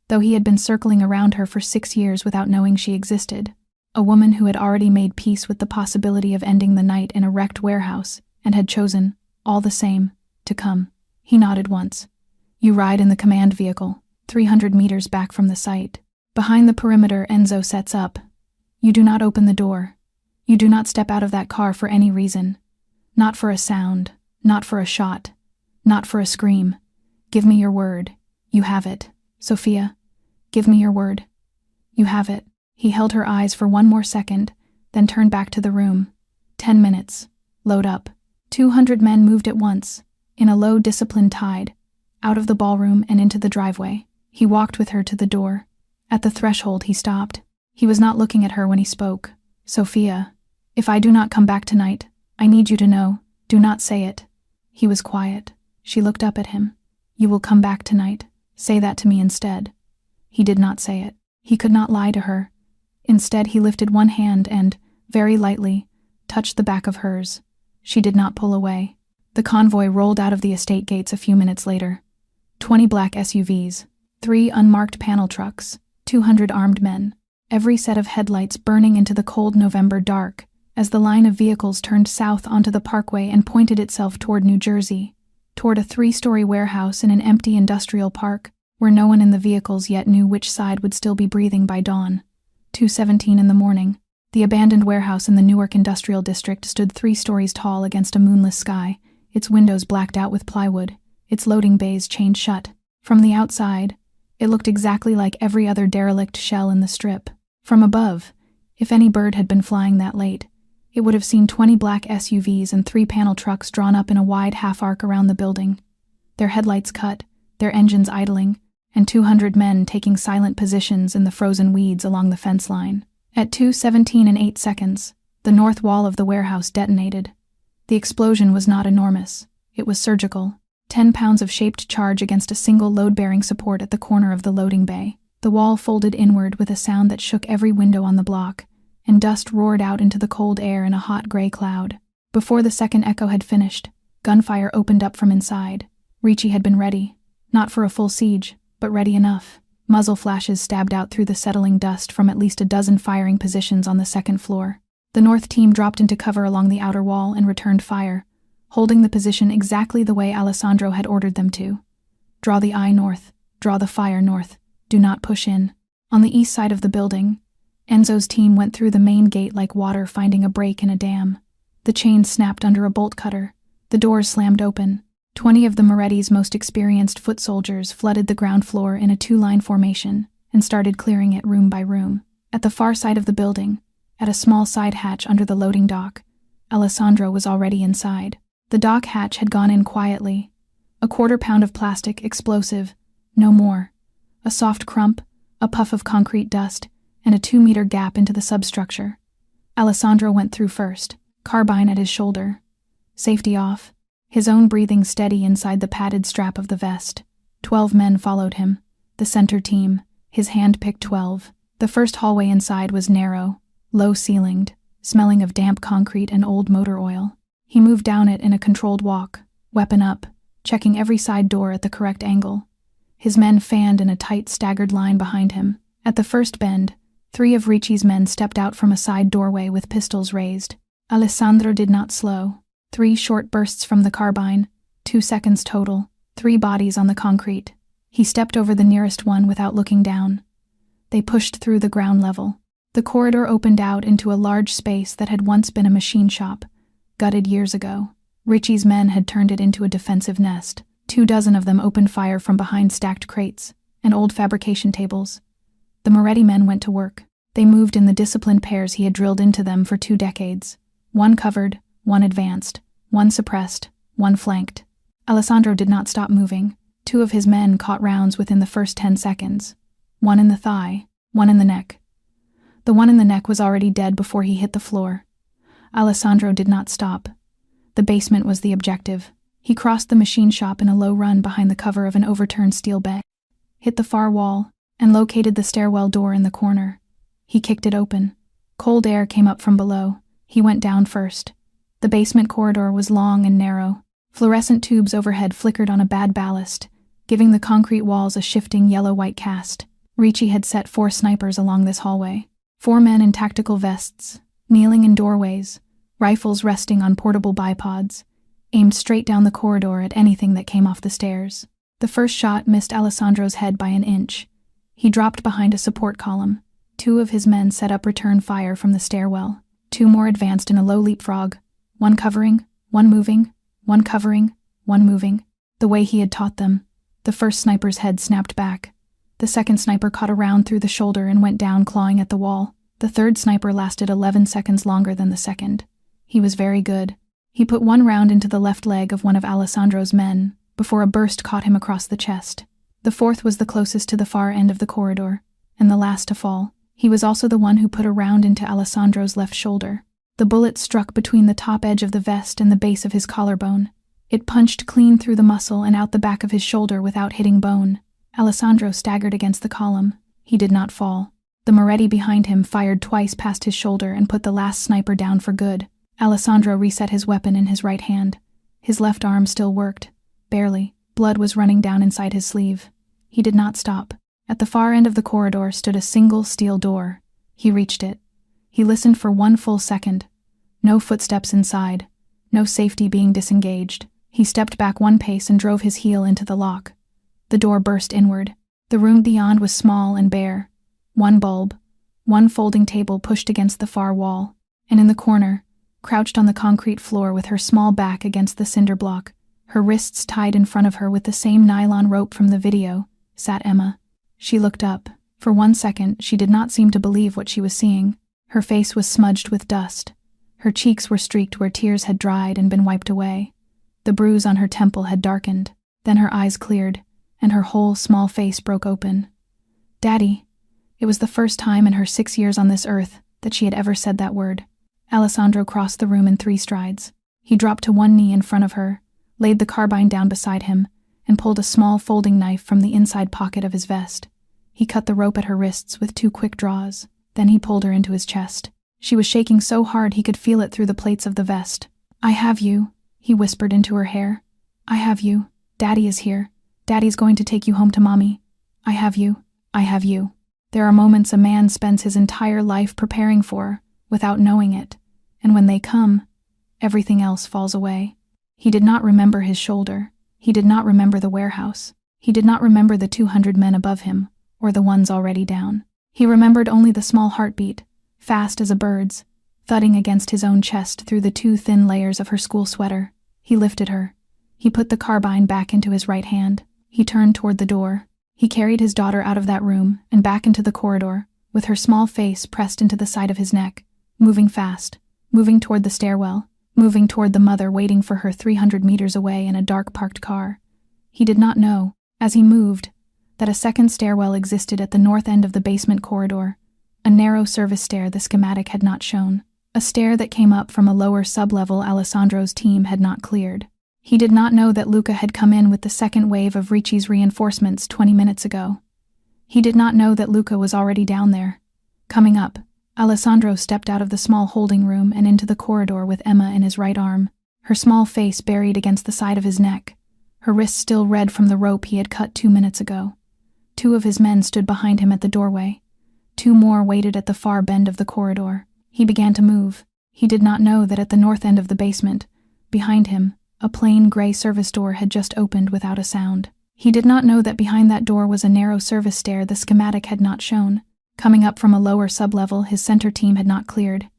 though he had been circling around her for 6 years without knowing she existed. A woman who had already made peace with the possibility of ending the night in a wrecked warehouse, and had chosen, all the same, to come. He nodded once. You ride in the command vehicle, 300 meters back from the site. Behind the perimeter Enzo sets up. You do not open the door. You do not step out of that car for any reason. Not for a sound, not for a shot, not for a scream. Give me your word. You have it. Sophia, give me your word. You have it. He held her eyes for 1 more second, then turned back to the room. 10 minutes. Load up. 200 men moved at once, in a low, disciplined tide, out of the ballroom and into the driveway. He walked with her to the door. At the threshold he stopped. He was not looking at her when he spoke. Sophia, if I do not come back tonight, I need you to know. Do not say it. He was quiet. She looked up at him. You will come back tonight. Say that to me instead. He did not say it. He could not lie to her. Instead, he lifted one hand and, very lightly, touched the back of hers. She did not pull away. The convoy rolled out of the estate gates a few minutes later. 20 black SUVs, 3 unmarked panel trucks, 200 armed men, every set of headlights burning into the cold November dark, as the line of vehicles turned south onto the parkway and pointed itself toward New Jersey, toward a 3-story warehouse in an empty industrial park, where no one in the vehicles yet knew which side would still be breathing by dawn. 2:17 in the morning. The abandoned warehouse in the Newark Industrial District stood 3 stories tall against a moonless sky, its windows blacked out with plywood, its loading bays chained shut. From the outside, it looked exactly like every other derelict shell in the strip. From above, if any bird had been flying that late, it would have seen 20 black SUVs and 3 panel trucks drawn up in a wide half-arc around the building, their headlights cut, their engines idling, and 200 men taking silent positions in the frozen weeds along the fence line. At 2:17 and 8 seconds, the north wall of the warehouse detonated. The explosion was not enormous. It was surgical. 10 pounds of shaped charge against a single load-bearing support at the corner of the loading bay. The wall folded inward with a sound that shook every window on the block, and dust roared out into the cold air in a hot gray cloud. Before the second echo had finished, gunfire opened up from inside. Ricci had been ready, not for a full siege, but ready enough. Muzzle flashes stabbed out through the settling dust from at least a dozen firing positions on the second floor. The north team dropped into cover along the outer wall and returned fire, holding the position exactly the way Alessandro had ordered them to. Draw the eye north, draw the fire north, do not push in. On the east side of the building, Enzo's team went through the main gate like water finding a break in a dam. The chain snapped under a bolt cutter. The doors slammed open. 20 of the Moretti's most experienced foot soldiers flooded the ground floor in a 2-line formation and started clearing it room by room. At the far side of the building, at a small side hatch under the loading dock, Alessandro was already inside. The dock hatch had gone in quietly. A 1/4 pound of plastic, explosive, no more. A soft crump, a puff of concrete dust, and a 2-meter gap into the substructure. Alessandro went through first, carbine at his shoulder. Safety off. His own breathing steady inside the padded strap of the vest. 12 men followed him, the center team, his hand-picked 12. The first hallway inside was narrow, low-ceilinged, smelling of damp concrete and old motor oil. He moved down it in a controlled walk, weapon up, checking every side door at the correct angle. His men fanned in a tight, staggered line behind him. At the first bend, 3 of Ricci's men stepped out from a side doorway with pistols raised. Alessandro did not slow. 3 short bursts from the carbine, 2 seconds total, 3 bodies on the concrete. He stepped over the nearest one without looking down. They pushed through the ground level. The corridor opened out into a large space that had once been a machine shop, gutted years ago. Richie's men had turned it into a defensive nest. 24 of them opened fire from behind stacked crates and old fabrication tables. The Moretti men went to work. They moved in the disciplined pairs he had drilled into them for 2 decades. One covered, one advanced, one suppressed, one flanked. Alessandro did not stop moving. 2 of his men caught rounds within the first 10 seconds. One in the thigh, one in the neck. The one in the neck was already dead before he hit the floor. Alessandro did not stop. The basement was the objective. He crossed the machine shop in a low run behind the cover of an overturned steel bed, hit the far wall, and located the stairwell door in the corner. He kicked it open. Cold air came up from below. He went down first. The basement corridor was long and narrow. Fluorescent tubes overhead flickered on a bad ballast, giving the concrete walls a shifting yellow-white cast. Ricci had set 4 snipers along this hallway. 4 men in tactical vests, kneeling in doorways, rifles resting on portable bipods, aimed straight down the corridor at anything that came off the stairs. The first shot missed Alessandro's head by an inch. He dropped behind a support column. 2 of his men set up return fire from the stairwell. 2 more advanced in a low leapfrog, one covering, one moving, one covering, one moving. The way he had taught them. The first sniper's head snapped back. The second sniper caught a round through the shoulder and went down clawing at the wall. The third sniper lasted 11 seconds longer than the second. He was very good. He put 1 round into the left leg of one of Alessandro's men, before a burst caught him across the chest. The fourth was the closest to the far end of the corridor, and the last to fall. He was also the one who put a round into Alessandro's left shoulder. The bullet struck between the top edge of the vest and the base of his collarbone. It punched clean through the muscle and out the back of his shoulder without hitting bone. Alessandro staggered against the column. He did not fall. The Moretti behind him fired twice past his shoulder and put the last sniper down for good. Alessandro reset his weapon in his right hand. His left arm still worked. Barely. Blood was running down inside his sleeve. He did not stop. At the far end of the corridor stood a single steel door. He reached it. He listened for 1 full second. No footsteps inside. No safety being disengaged. He stepped back 1 pace and drove his heel into the lock. The door burst inward. The room beyond was small and bare. 1 bulb, 1 folding table pushed against the far wall, and in the corner, crouched on the concrete floor with her small back against the cinder block, her wrists tied in front of her with the same nylon rope from the video, sat Emma. She looked up. For 1 second, she did not seem to believe what she was seeing. Her face was smudged with dust. Her cheeks were streaked where tears had dried and been wiped away. The bruise on her temple had darkened. Then her eyes cleared, and her whole small face broke open. "Daddy." It was the first time in her 6 years on this earth that she had ever said that word. Alessandro crossed the room in 3 strides. He dropped to 1 knee in front of her, laid the carbine down beside him, and pulled a small folding knife from the inside pocket of his vest. He cut the rope at her wrists with 2 quick draws. Then he pulled her into his chest. She was shaking so hard he could feel it through the plates of the vest. "I have you," he whispered into her hair. "I have you. Daddy is here. Daddy's going to take you home to Mommy. I have you. I have you." There are moments a man spends his entire life preparing for, without knowing it, and when they come, everything else falls away. He did not remember his shoulder. He did not remember the warehouse. He did not remember the 200 men above him, or the ones already down. He remembered only the small heartbeat, fast as a bird's, thudding against his own chest through the 2 thin layers of her school sweater. He lifted her. He put the carbine back into his right hand. He turned toward the door. He carried his daughter out of that room and back into the corridor, with her small face pressed into the side of his neck, moving fast, moving toward the stairwell, moving toward the mother waiting for her 300 meters away in a dark parked car. He did not know, as he moved, that a second stairwell existed at the north end of the basement corridor, a narrow service stair the schematic had not shown, a stair that came up from a lower sublevel Alessandro's team had not cleared. He did not know that Luca had come in with the second wave of Ricci's reinforcements 20 minutes ago. He did not know that Luca was already down there. Coming up, Alessandro stepped out of the small holding room and into the corridor with Emma in his right arm, her small face buried against the side of his neck, her wrists still red from the rope he had cut 2 minutes ago. 2 of his men stood behind him at the doorway. 2 more waited at the far bend of the corridor. He began to move. He did not know that at the north end of the basement, behind him, A plain gray service door had just opened without a sound. He did not know that behind that door was a narrow service stair the schematic had not shown. Coming up from a lower sublevel his center team had not cleared.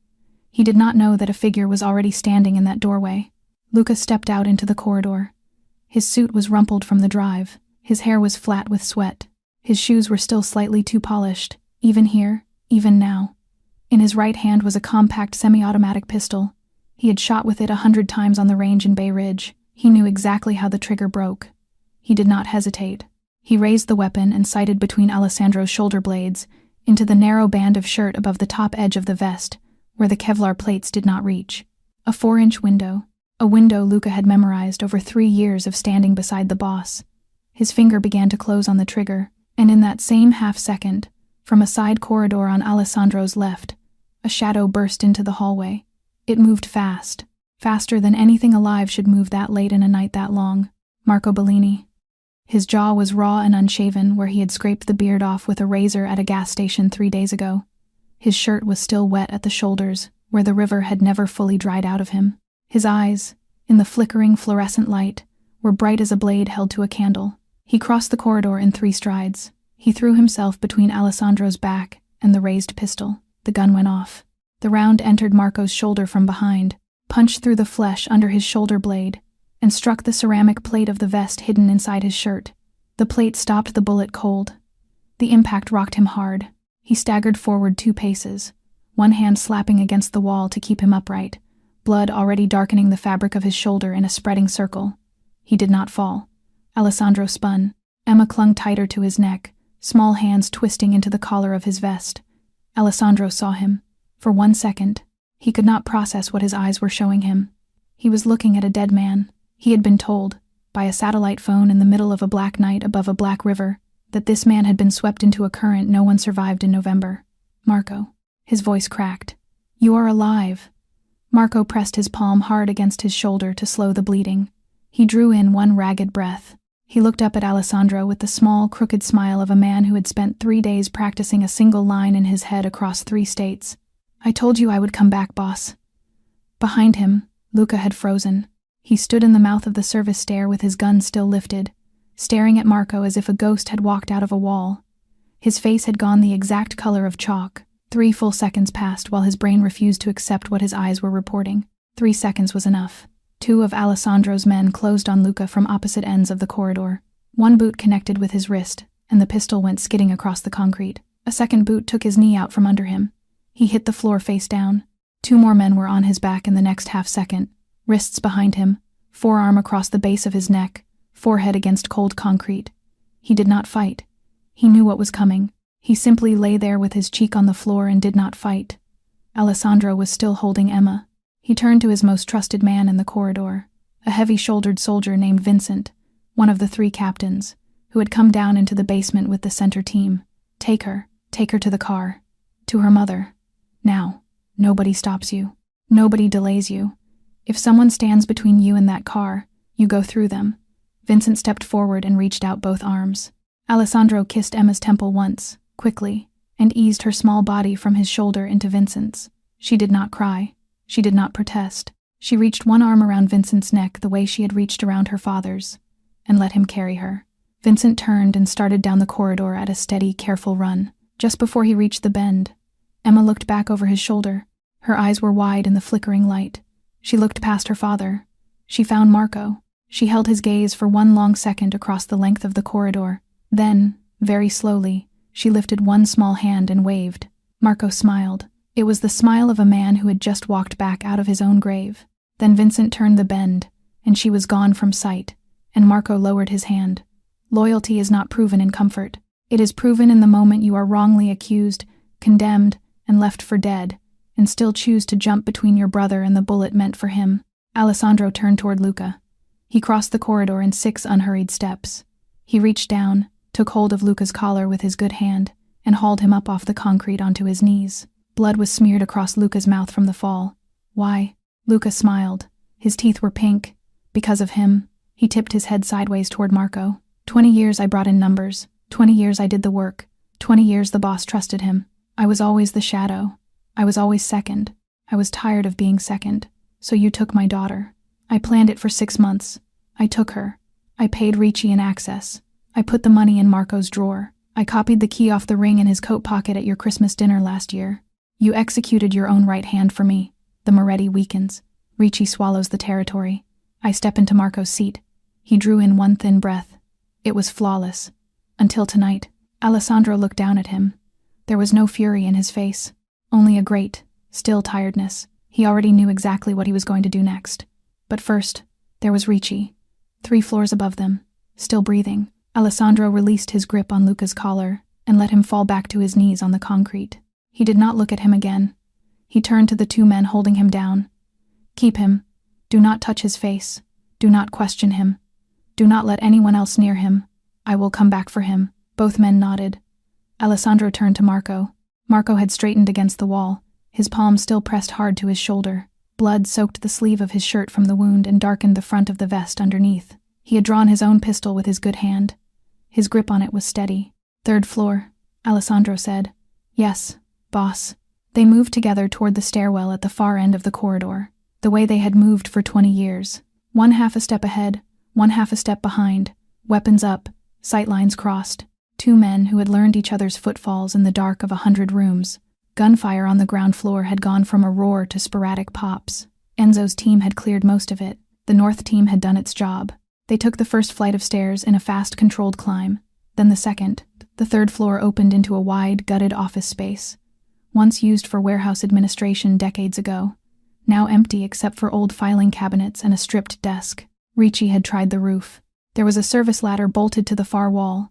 He did not know that a figure was already standing in that doorway. Luca stepped out into the corridor. His suit was rumpled from the drive. His hair was flat with sweat. His shoes were still slightly too polished, even here, even now. In his right hand was a compact semi-automatic pistol. He had shot with it 100 times on the range in Bay Ridge. He knew exactly how the trigger broke. He did not hesitate. He raised the weapon and sighted between Alessandro's shoulder blades, into the narrow band of shirt above the top edge of the vest, where the Kevlar plates did not reach. A 4-inch window. A window Luca had memorized over 3 years of standing beside the boss. His finger began to close on the trigger, and in that same half-second, from a side corridor on Alessandro's left, a shadow burst into the hallway. It moved fast, faster than anything alive should move that late in a night that long. Marco Bellini. His jaw was raw and unshaven where he had scraped the beard off with a razor at a gas station 3 days ago. His shirt was still wet at the shoulders, where the river had never fully dried out of him. His eyes, in the flickering fluorescent light, were bright as a blade held to a candle. He crossed the corridor in 3 strides. He threw himself between Alessandro's back and the raised pistol. The gun went off. The round entered Marco's shoulder from behind, punched through the flesh under his shoulder blade, and struck the ceramic plate of the vest hidden inside his shirt. The plate stopped the bullet cold. The impact rocked him hard. He staggered forward 2 paces, one hand slapping against the wall to keep him upright, blood already darkening the fabric of his shoulder in a spreading circle. He did not fall. Alessandro spun. Emma clung tighter to his neck, small hands twisting into the collar of his vest. Alessandro saw him. For 1 second, he could not process what his eyes were showing him. He was looking at a dead man. He had been told, by a satellite phone in the middle of a black night above a black river, that this man had been swept into a current no one survived in November. Marco. His voice cracked. You are alive. Marco pressed his palm hard against his shoulder to slow the bleeding. He drew in one ragged breath. He looked up at Alessandro with the small, crooked smile of a man who had spent 3 days practicing a single line in his head across 3 states. I told you I would come back, boss. Behind him, Luca had frozen. He stood in the mouth of the service stair with his gun still lifted, staring at Marco as if a ghost had walked out of a wall. His face had gone the exact color of chalk. 3 full seconds passed while his brain refused to accept what his eyes were reporting. 3 seconds was enough. 2 of Alessandro's men closed on Luca from opposite ends of the corridor. One boot connected with his wrist, and the pistol went skidding across the concrete. A second boot took his knee out from under him. He hit the floor face down. 2 more men were on his back in the next half-second, wrists behind him, forearm across the base of his neck, forehead against cold concrete. He did not fight. He knew what was coming. He simply lay there with his cheek on the floor and did not fight. Alessandro was still holding Emma. He turned to his most trusted man in the corridor, a heavy-shouldered soldier named Vincent, one of the 3 captains, who had come down into the basement with the center team. Take her to the car. To her mother. Now. Nobody stops you. Nobody delays you. If someone stands between you and that car, you go through them. Vincent stepped forward and reached out both arms. Alessandro kissed Emma's temple once, quickly, and eased her small body from his shoulder into Vincent's. She did not cry. She did not protest. She reached one arm around Vincent's neck the way she had reached around her father's, and let him carry her. Vincent turned and started down the corridor at a steady, careful run. Just before he reached the bend, Emma looked back over his shoulder. Her eyes were wide in the flickering light. She looked past her father. She found Marco. She held his gaze for 1 long second across the length of the corridor. Then, very slowly, she lifted one small hand and waved. Marco smiled. It was the smile of a man who had just walked back out of his own grave. Then Vincent turned the bend, and she was gone from sight, and Marco lowered his hand. Loyalty is not proven in comfort. It is proven in the moment you are wrongly accused, condemned, and left for dead, and still choose to jump between your brother and the bullet meant for him. Alessandro turned toward Luca. He crossed the corridor in 6 unhurried steps. He reached down, took hold of Luca's collar with his good hand, and hauled him up off the concrete onto his knees. Blood was smeared across Luca's mouth from the fall. Why? Luca smiled. His teeth were pink. Because of him. He tipped his head sideways toward Marco. 20 years I brought in numbers. 20 years I did the work. 20 years the boss trusted him. I was always the shadow. I was always second. I was tired of being second. So you took my daughter. I planned it for 6 months. I took her. I paid Ricci an access. I put the money in Marco's drawer. I copied the key off the ring in his coat pocket at your Christmas dinner last year. You executed your own right hand for me. The Moretti weakens. Ricci swallows the territory. I step into Marco's seat. He drew in one thin breath. It was flawless. Until tonight. Alessandro looked down at him. There was no fury in his face. Only a great, still tiredness. He already knew exactly what he was going to do next. But first, there was Ricci. 3 floors above them. Still breathing. Alessandro released his grip on Luca's collar and let him fall back to his knees on the concrete. He did not look at him again. He turned to the 2 men holding him down. Keep him. Do not touch his face. Do not question him. Do not let anyone else near him. I will come back for him. Both men nodded. Alessandro turned to Marco. Marco had straightened against the wall, his palm still pressed hard to his shoulder. Blood soaked the sleeve of his shirt from the wound and darkened the front of the vest underneath. He had drawn his own pistol with his good hand. His grip on it was steady. 3rd floor, Alessandro said. Yes, boss. They moved together toward the stairwell at the far end of the corridor, the way they had moved for 20 years. 1 half a step ahead, 1 half a step behind, weapons up, sightlines crossed. 2 men who had learned each other's footfalls in the dark of 100 rooms. Gunfire on the ground floor had gone from a roar to sporadic pops. Enzo's team had cleared most of it. The North team had done its job. They took the first flight of stairs in a fast, controlled climb. Then the second. The 3rd floor opened into a wide, gutted office space. Once used for warehouse administration decades ago. Now empty except for old filing cabinets and a stripped desk. Ricci had tried the roof. There was a service ladder bolted to the far wall,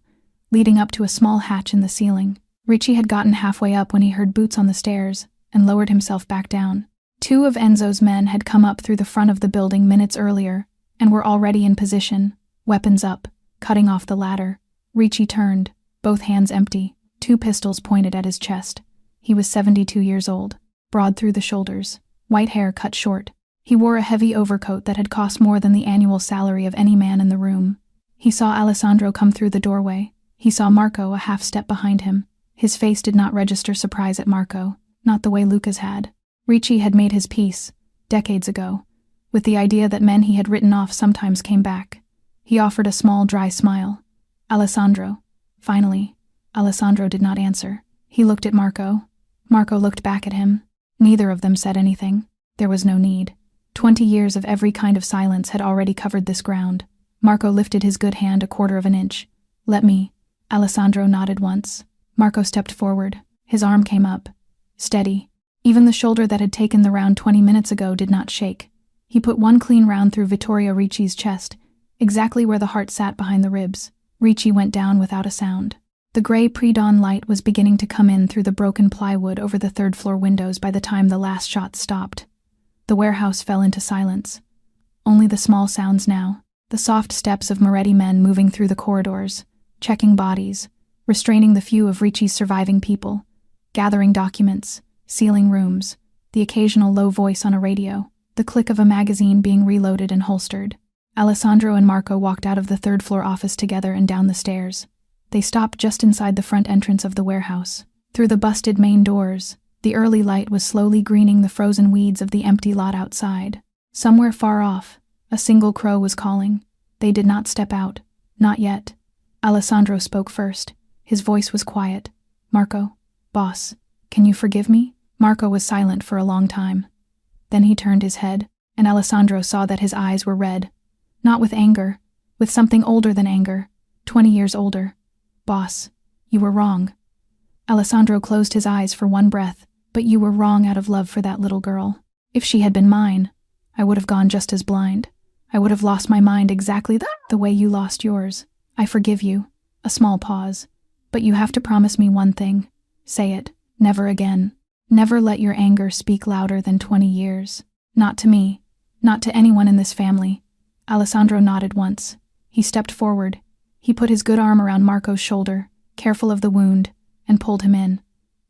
leading up to a small hatch in the ceiling. Ricci had gotten halfway up when he heard boots on the stairs and lowered himself back down. 2 of Enzo's men had come up through the front of the building minutes earlier and were already in position, weapons up, cutting off the ladder. Ricci turned, both hands empty, 2 pistols pointed at his chest. He was 72 years old, broad through the shoulders, white hair cut short. He wore a heavy overcoat that had cost more than the annual salary of any man in the room. He saw Alessandro come through the doorway. He saw Marco a half step behind him. His face did not register surprise at Marco, not the way Luca's had. Ricci had made his peace, decades ago, with the idea that men he had written off sometimes came back. He offered a small, dry smile. Alessandro. Finally, Alessandro did not answer. He looked at Marco. Marco looked back at him. Neither of them said anything. There was no need. 20 years of every kind of silence had already covered this ground. Marco lifted his good hand 1/4 of an inch. Let me. Alessandro nodded once. Marco stepped forward. His arm came up. Steady. Even the shoulder that had taken the round 20 minutes ago did not shake. He put 1 clean round through Vittorio Ricci's chest, exactly where the heart sat behind the ribs. Ricci went down without a sound. The gray pre-dawn light was beginning to come in through the broken plywood over the 3rd floor windows by the time the last shot stopped. The warehouse fell into silence. Only the small sounds now. The soft steps of Moretti men moving through the corridors, checking bodies, restraining the few of Ricci's surviving people, gathering documents, sealing rooms, the occasional low voice on a radio, the click of a magazine being reloaded and holstered. Alessandro and Marco walked out of the 3rd floor office together and down the stairs. They stopped just inside the front entrance of the warehouse. Through the busted main doors, the early light was slowly greening the frozen weeds of the empty lot outside. Somewhere far off, a single crow was calling. They did not step out. Not yet. Alessandro spoke first. His voice was quiet. Marco, boss, can you forgive me? Marco was silent for a long time. Then he turned his head, and Alessandro saw that his eyes were red. Not with anger, with something older than anger, 20 years older. Boss, you were wrong. Alessandro closed his eyes for one breath, but you were wrong out of love for that little girl. If she had been mine, I would have gone just as blind. I would have lost my mind exactly the way you lost yours. I forgive you. A small pause. But you have to promise me one thing. Say it. Never again. Never let your anger speak louder than 20 years. Not to me. Not to anyone in this family. Alessandro nodded once. He stepped forward. He put his good arm around Marco's shoulder, careful of the wound, and pulled him in.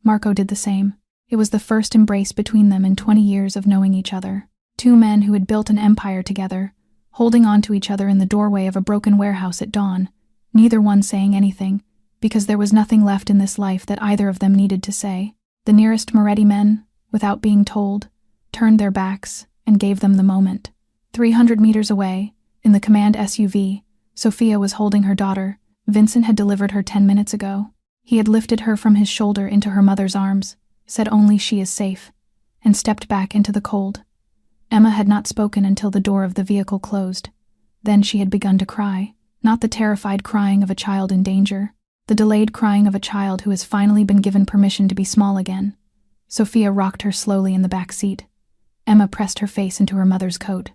Marco did the same. It was the first embrace between them in 20 years of knowing each other. 2 men who had built an empire together, holding on to each other in the doorway of a broken warehouse at dawn, neither one saying anything, because there was nothing left in this life that either of them needed to say. The nearest Moretti men, without being told, turned their backs and gave them the moment. 300 meters away, in the command SUV, Sophia was holding her daughter. Vincent had delivered her 10 minutes ago. He had lifted her from his shoulder into her mother's arms, said only she is safe, and stepped back into the cold. Emma had not spoken until the door of the vehicle closed. Then she had begun to cry, not the terrified crying of a child in danger, the delayed crying of a child who has finally been given permission to be small again. Sophia rocked her slowly in the back seat. Emma pressed her face into her mother's coat.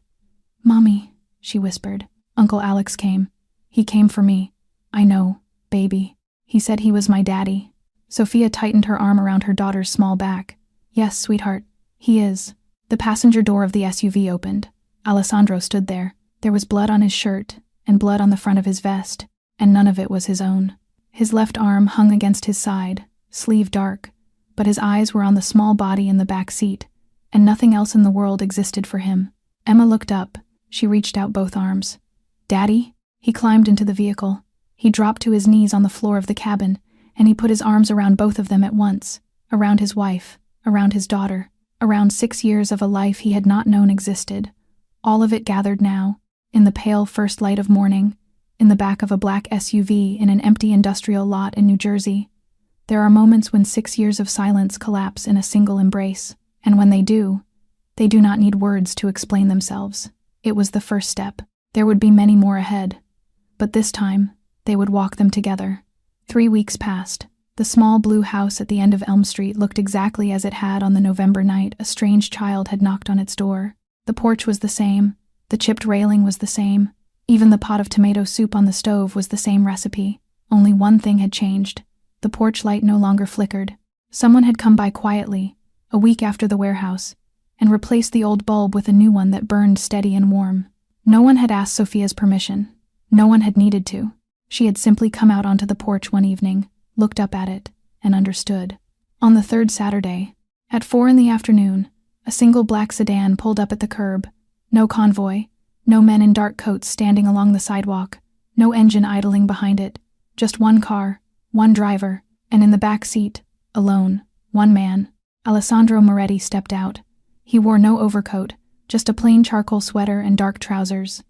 "Mommy," she whispered. "Uncle Alex came. He came for me. I know, baby. He said he was my daddy." Sophia tightened her arm around her daughter's small back. "Yes, sweetheart, he is." The passenger door of the SUV opened. Alessandro stood there. There was blood on his shirt, and blood on the front of his vest, and none of it was his own. His left arm hung against his side, sleeve dark, but his eyes were on the small body in the back seat, and nothing else in the world existed for him. Emma looked up. She reached out both arms. "Daddy?" He climbed into the vehicle. He dropped to his knees on the floor of the cabin, and he put his arms around both of them at once, around his wife, around his daughter, around 6 years of a life he had not known existed. All of it gathered now, in the pale first light of morning, in the back of a black SUV in an empty industrial lot in New Jersey. There are moments when 6 years of silence collapse in a single embrace, and when they do not need words to explain themselves. It was the first step. There would be many more ahead. But this time, they would walk them together. 3 weeks passed. The small blue house at the end of Elm Street looked exactly as it had on the November night a strange child had knocked on its door. The porch was the same. The chipped railing was the same. Even the pot of tomato soup on the stove was the same recipe. Only one thing had changed. The porch light no longer flickered. Someone had come by quietly, a week after the warehouse, and replaced the old bulb with a new one that burned steady and warm. No one had asked Sophia's permission. No one had needed to. She had simply come out onto the porch one evening, looked up at it, and understood. On the third Saturday, at 4 in the afternoon, a single black sedan pulled up at the curb. No convoy, no men in dark coats standing along the sidewalk, no engine idling behind it, just one car, one driver, and in the back seat, alone, one man. Alessandro Moretti stepped out. He wore no overcoat, just a plain charcoal sweater and dark trousers.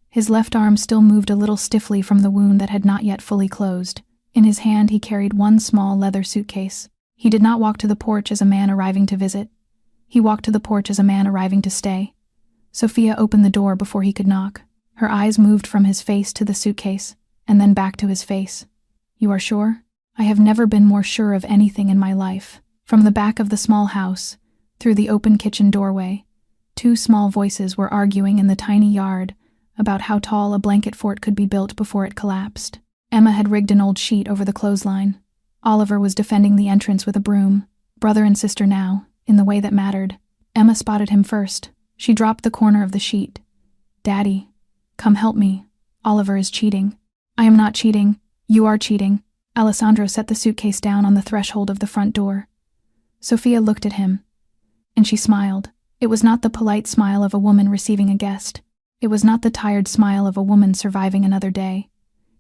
His left arm still moved a little stiffly from the wound that had not yet fully closed. In his hand he carried one small leather suitcase. He did not walk to the porch as a man arriving to visit. He walked to the porch as a man arriving to stay. Sophia opened the door before he could knock. Her eyes moved from his face to the suitcase, and then back to his face. "You are sure?" "I have never been more sure of anything in my life." From the back of the small house, through the open kitchen doorway, 2 small voices were arguing in the tiny yard about how tall a blanket fort could be built before it collapsed. Emma had rigged an old sheet over the clothesline. Oliver was defending the entrance with a broom. Brother and sister now, in the way that mattered. Emma spotted him first. She dropped the corner of the sheet. "Daddy, come help me. Oliver is cheating." "I am not cheating. You are cheating." Alessandro set the suitcase down on the threshold of the front door. Sophia looked at him, and she smiled. It was not the polite smile of a woman receiving a guest. It was not the tired smile of a woman surviving another day.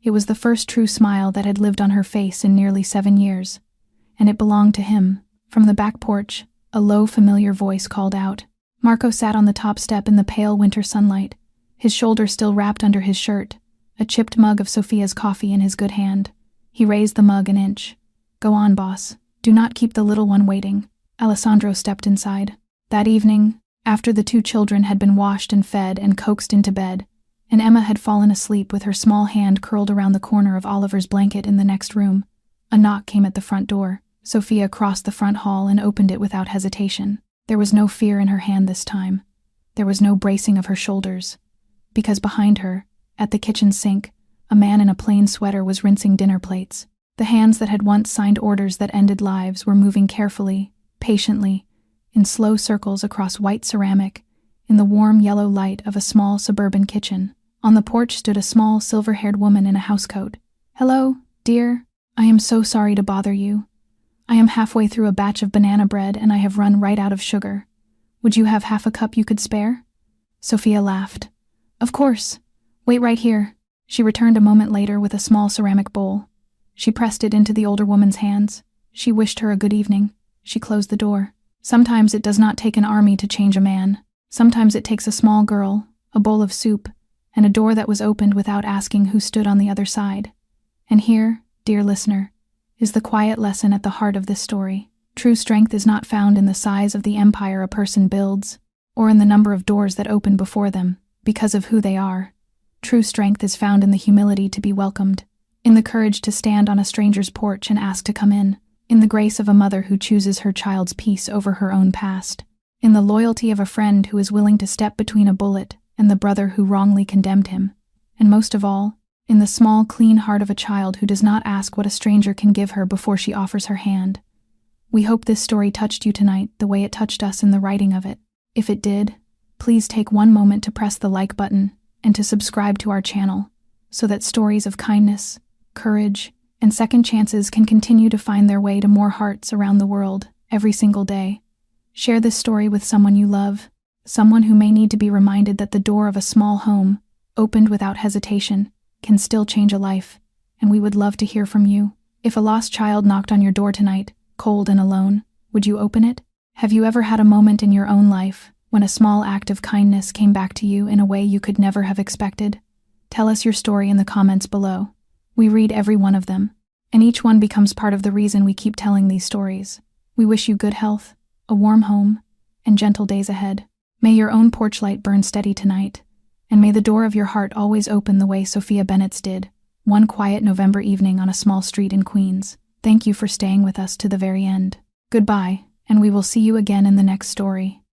It was the first true smile that had lived on her face in nearly 7 years, and it belonged to him. From the back porch, a low, familiar voice called out. Marco sat on the top step in the pale winter sunlight, his shoulder still wrapped under his shirt, a chipped mug of Sophia's coffee in his good hand. He raised the mug an inch. "Go on, boss. Do not keep the little one waiting." Alessandro stepped inside. That evening, after the 2 children had been washed and fed and coaxed into bed, and Emma had fallen asleep with her small hand curled around the corner of Oliver's blanket in the next room, a knock came at the front door. Sophia crossed the front hall and opened it without hesitation. There was no fear in her hand this time. There was no bracing of her shoulders. Because behind her, at the kitchen sink, a man in a plain sweater was rinsing dinner plates. The hands that had once signed orders that ended lives were moving carefully, patiently, in slow circles across white ceramic, in the warm yellow light of a small suburban kitchen. On the porch stood a small silver-haired woman in a housecoat. "Hello, dear. I am so sorry to bother you. I am halfway through a batch of banana bread and I have run right out of sugar. Would you have half a cup you could spare?" Sophia laughed. "Of course. Wait right here." She returned a moment later with a small ceramic bowl. She pressed it into the older woman's hands. She wished her a good evening. She closed the door. Sometimes it does not take an army to change a man. Sometimes it takes a small girl, a bowl of soup, and a door that was opened without asking who stood on the other side. And here, dear listener, is the quiet lesson at the heart of this story. True strength is not found in the size of the empire a person builds, or in the number of doors that open before them, because of who they are. True strength is found in the humility to be welcomed, in the courage to stand on a stranger's porch and ask to come in the grace of a mother who chooses her child's peace over her own past, in the loyalty of a friend who is willing to step between a bullet and the brother who wrongly condemned him, and most of all, in the small, clean heart of a child who does not ask what a stranger can give her before she offers her hand. We hope this story touched you tonight the way it touched us in the writing of it. If it did, please take one moment to press the like button and to subscribe to our channel, so that stories of kindness, courage, and second chances can continue to find their way to more hearts around the world every single day. Share this story with someone you love, someone who may need to be reminded that the door of a small home, opened without hesitation, can still change a life, and we would love to hear from you. If a lost child knocked on your door tonight, cold and alone, would you open it? Have you ever had a moment in your own life when a small act of kindness came back to you in a way you could never have expected? Tell us your story in the comments below. We read every one of them, and each one becomes part of the reason we keep telling these stories. We wish you good health, a warm home, and gentle days ahead. May your own porch light burn steady tonight, and may the door of your heart always open the way Sophia Bennett's did, one quiet November evening on a small street in Queens. Thank you for staying with us to the very end. Goodbye, and we will see you again in the next story.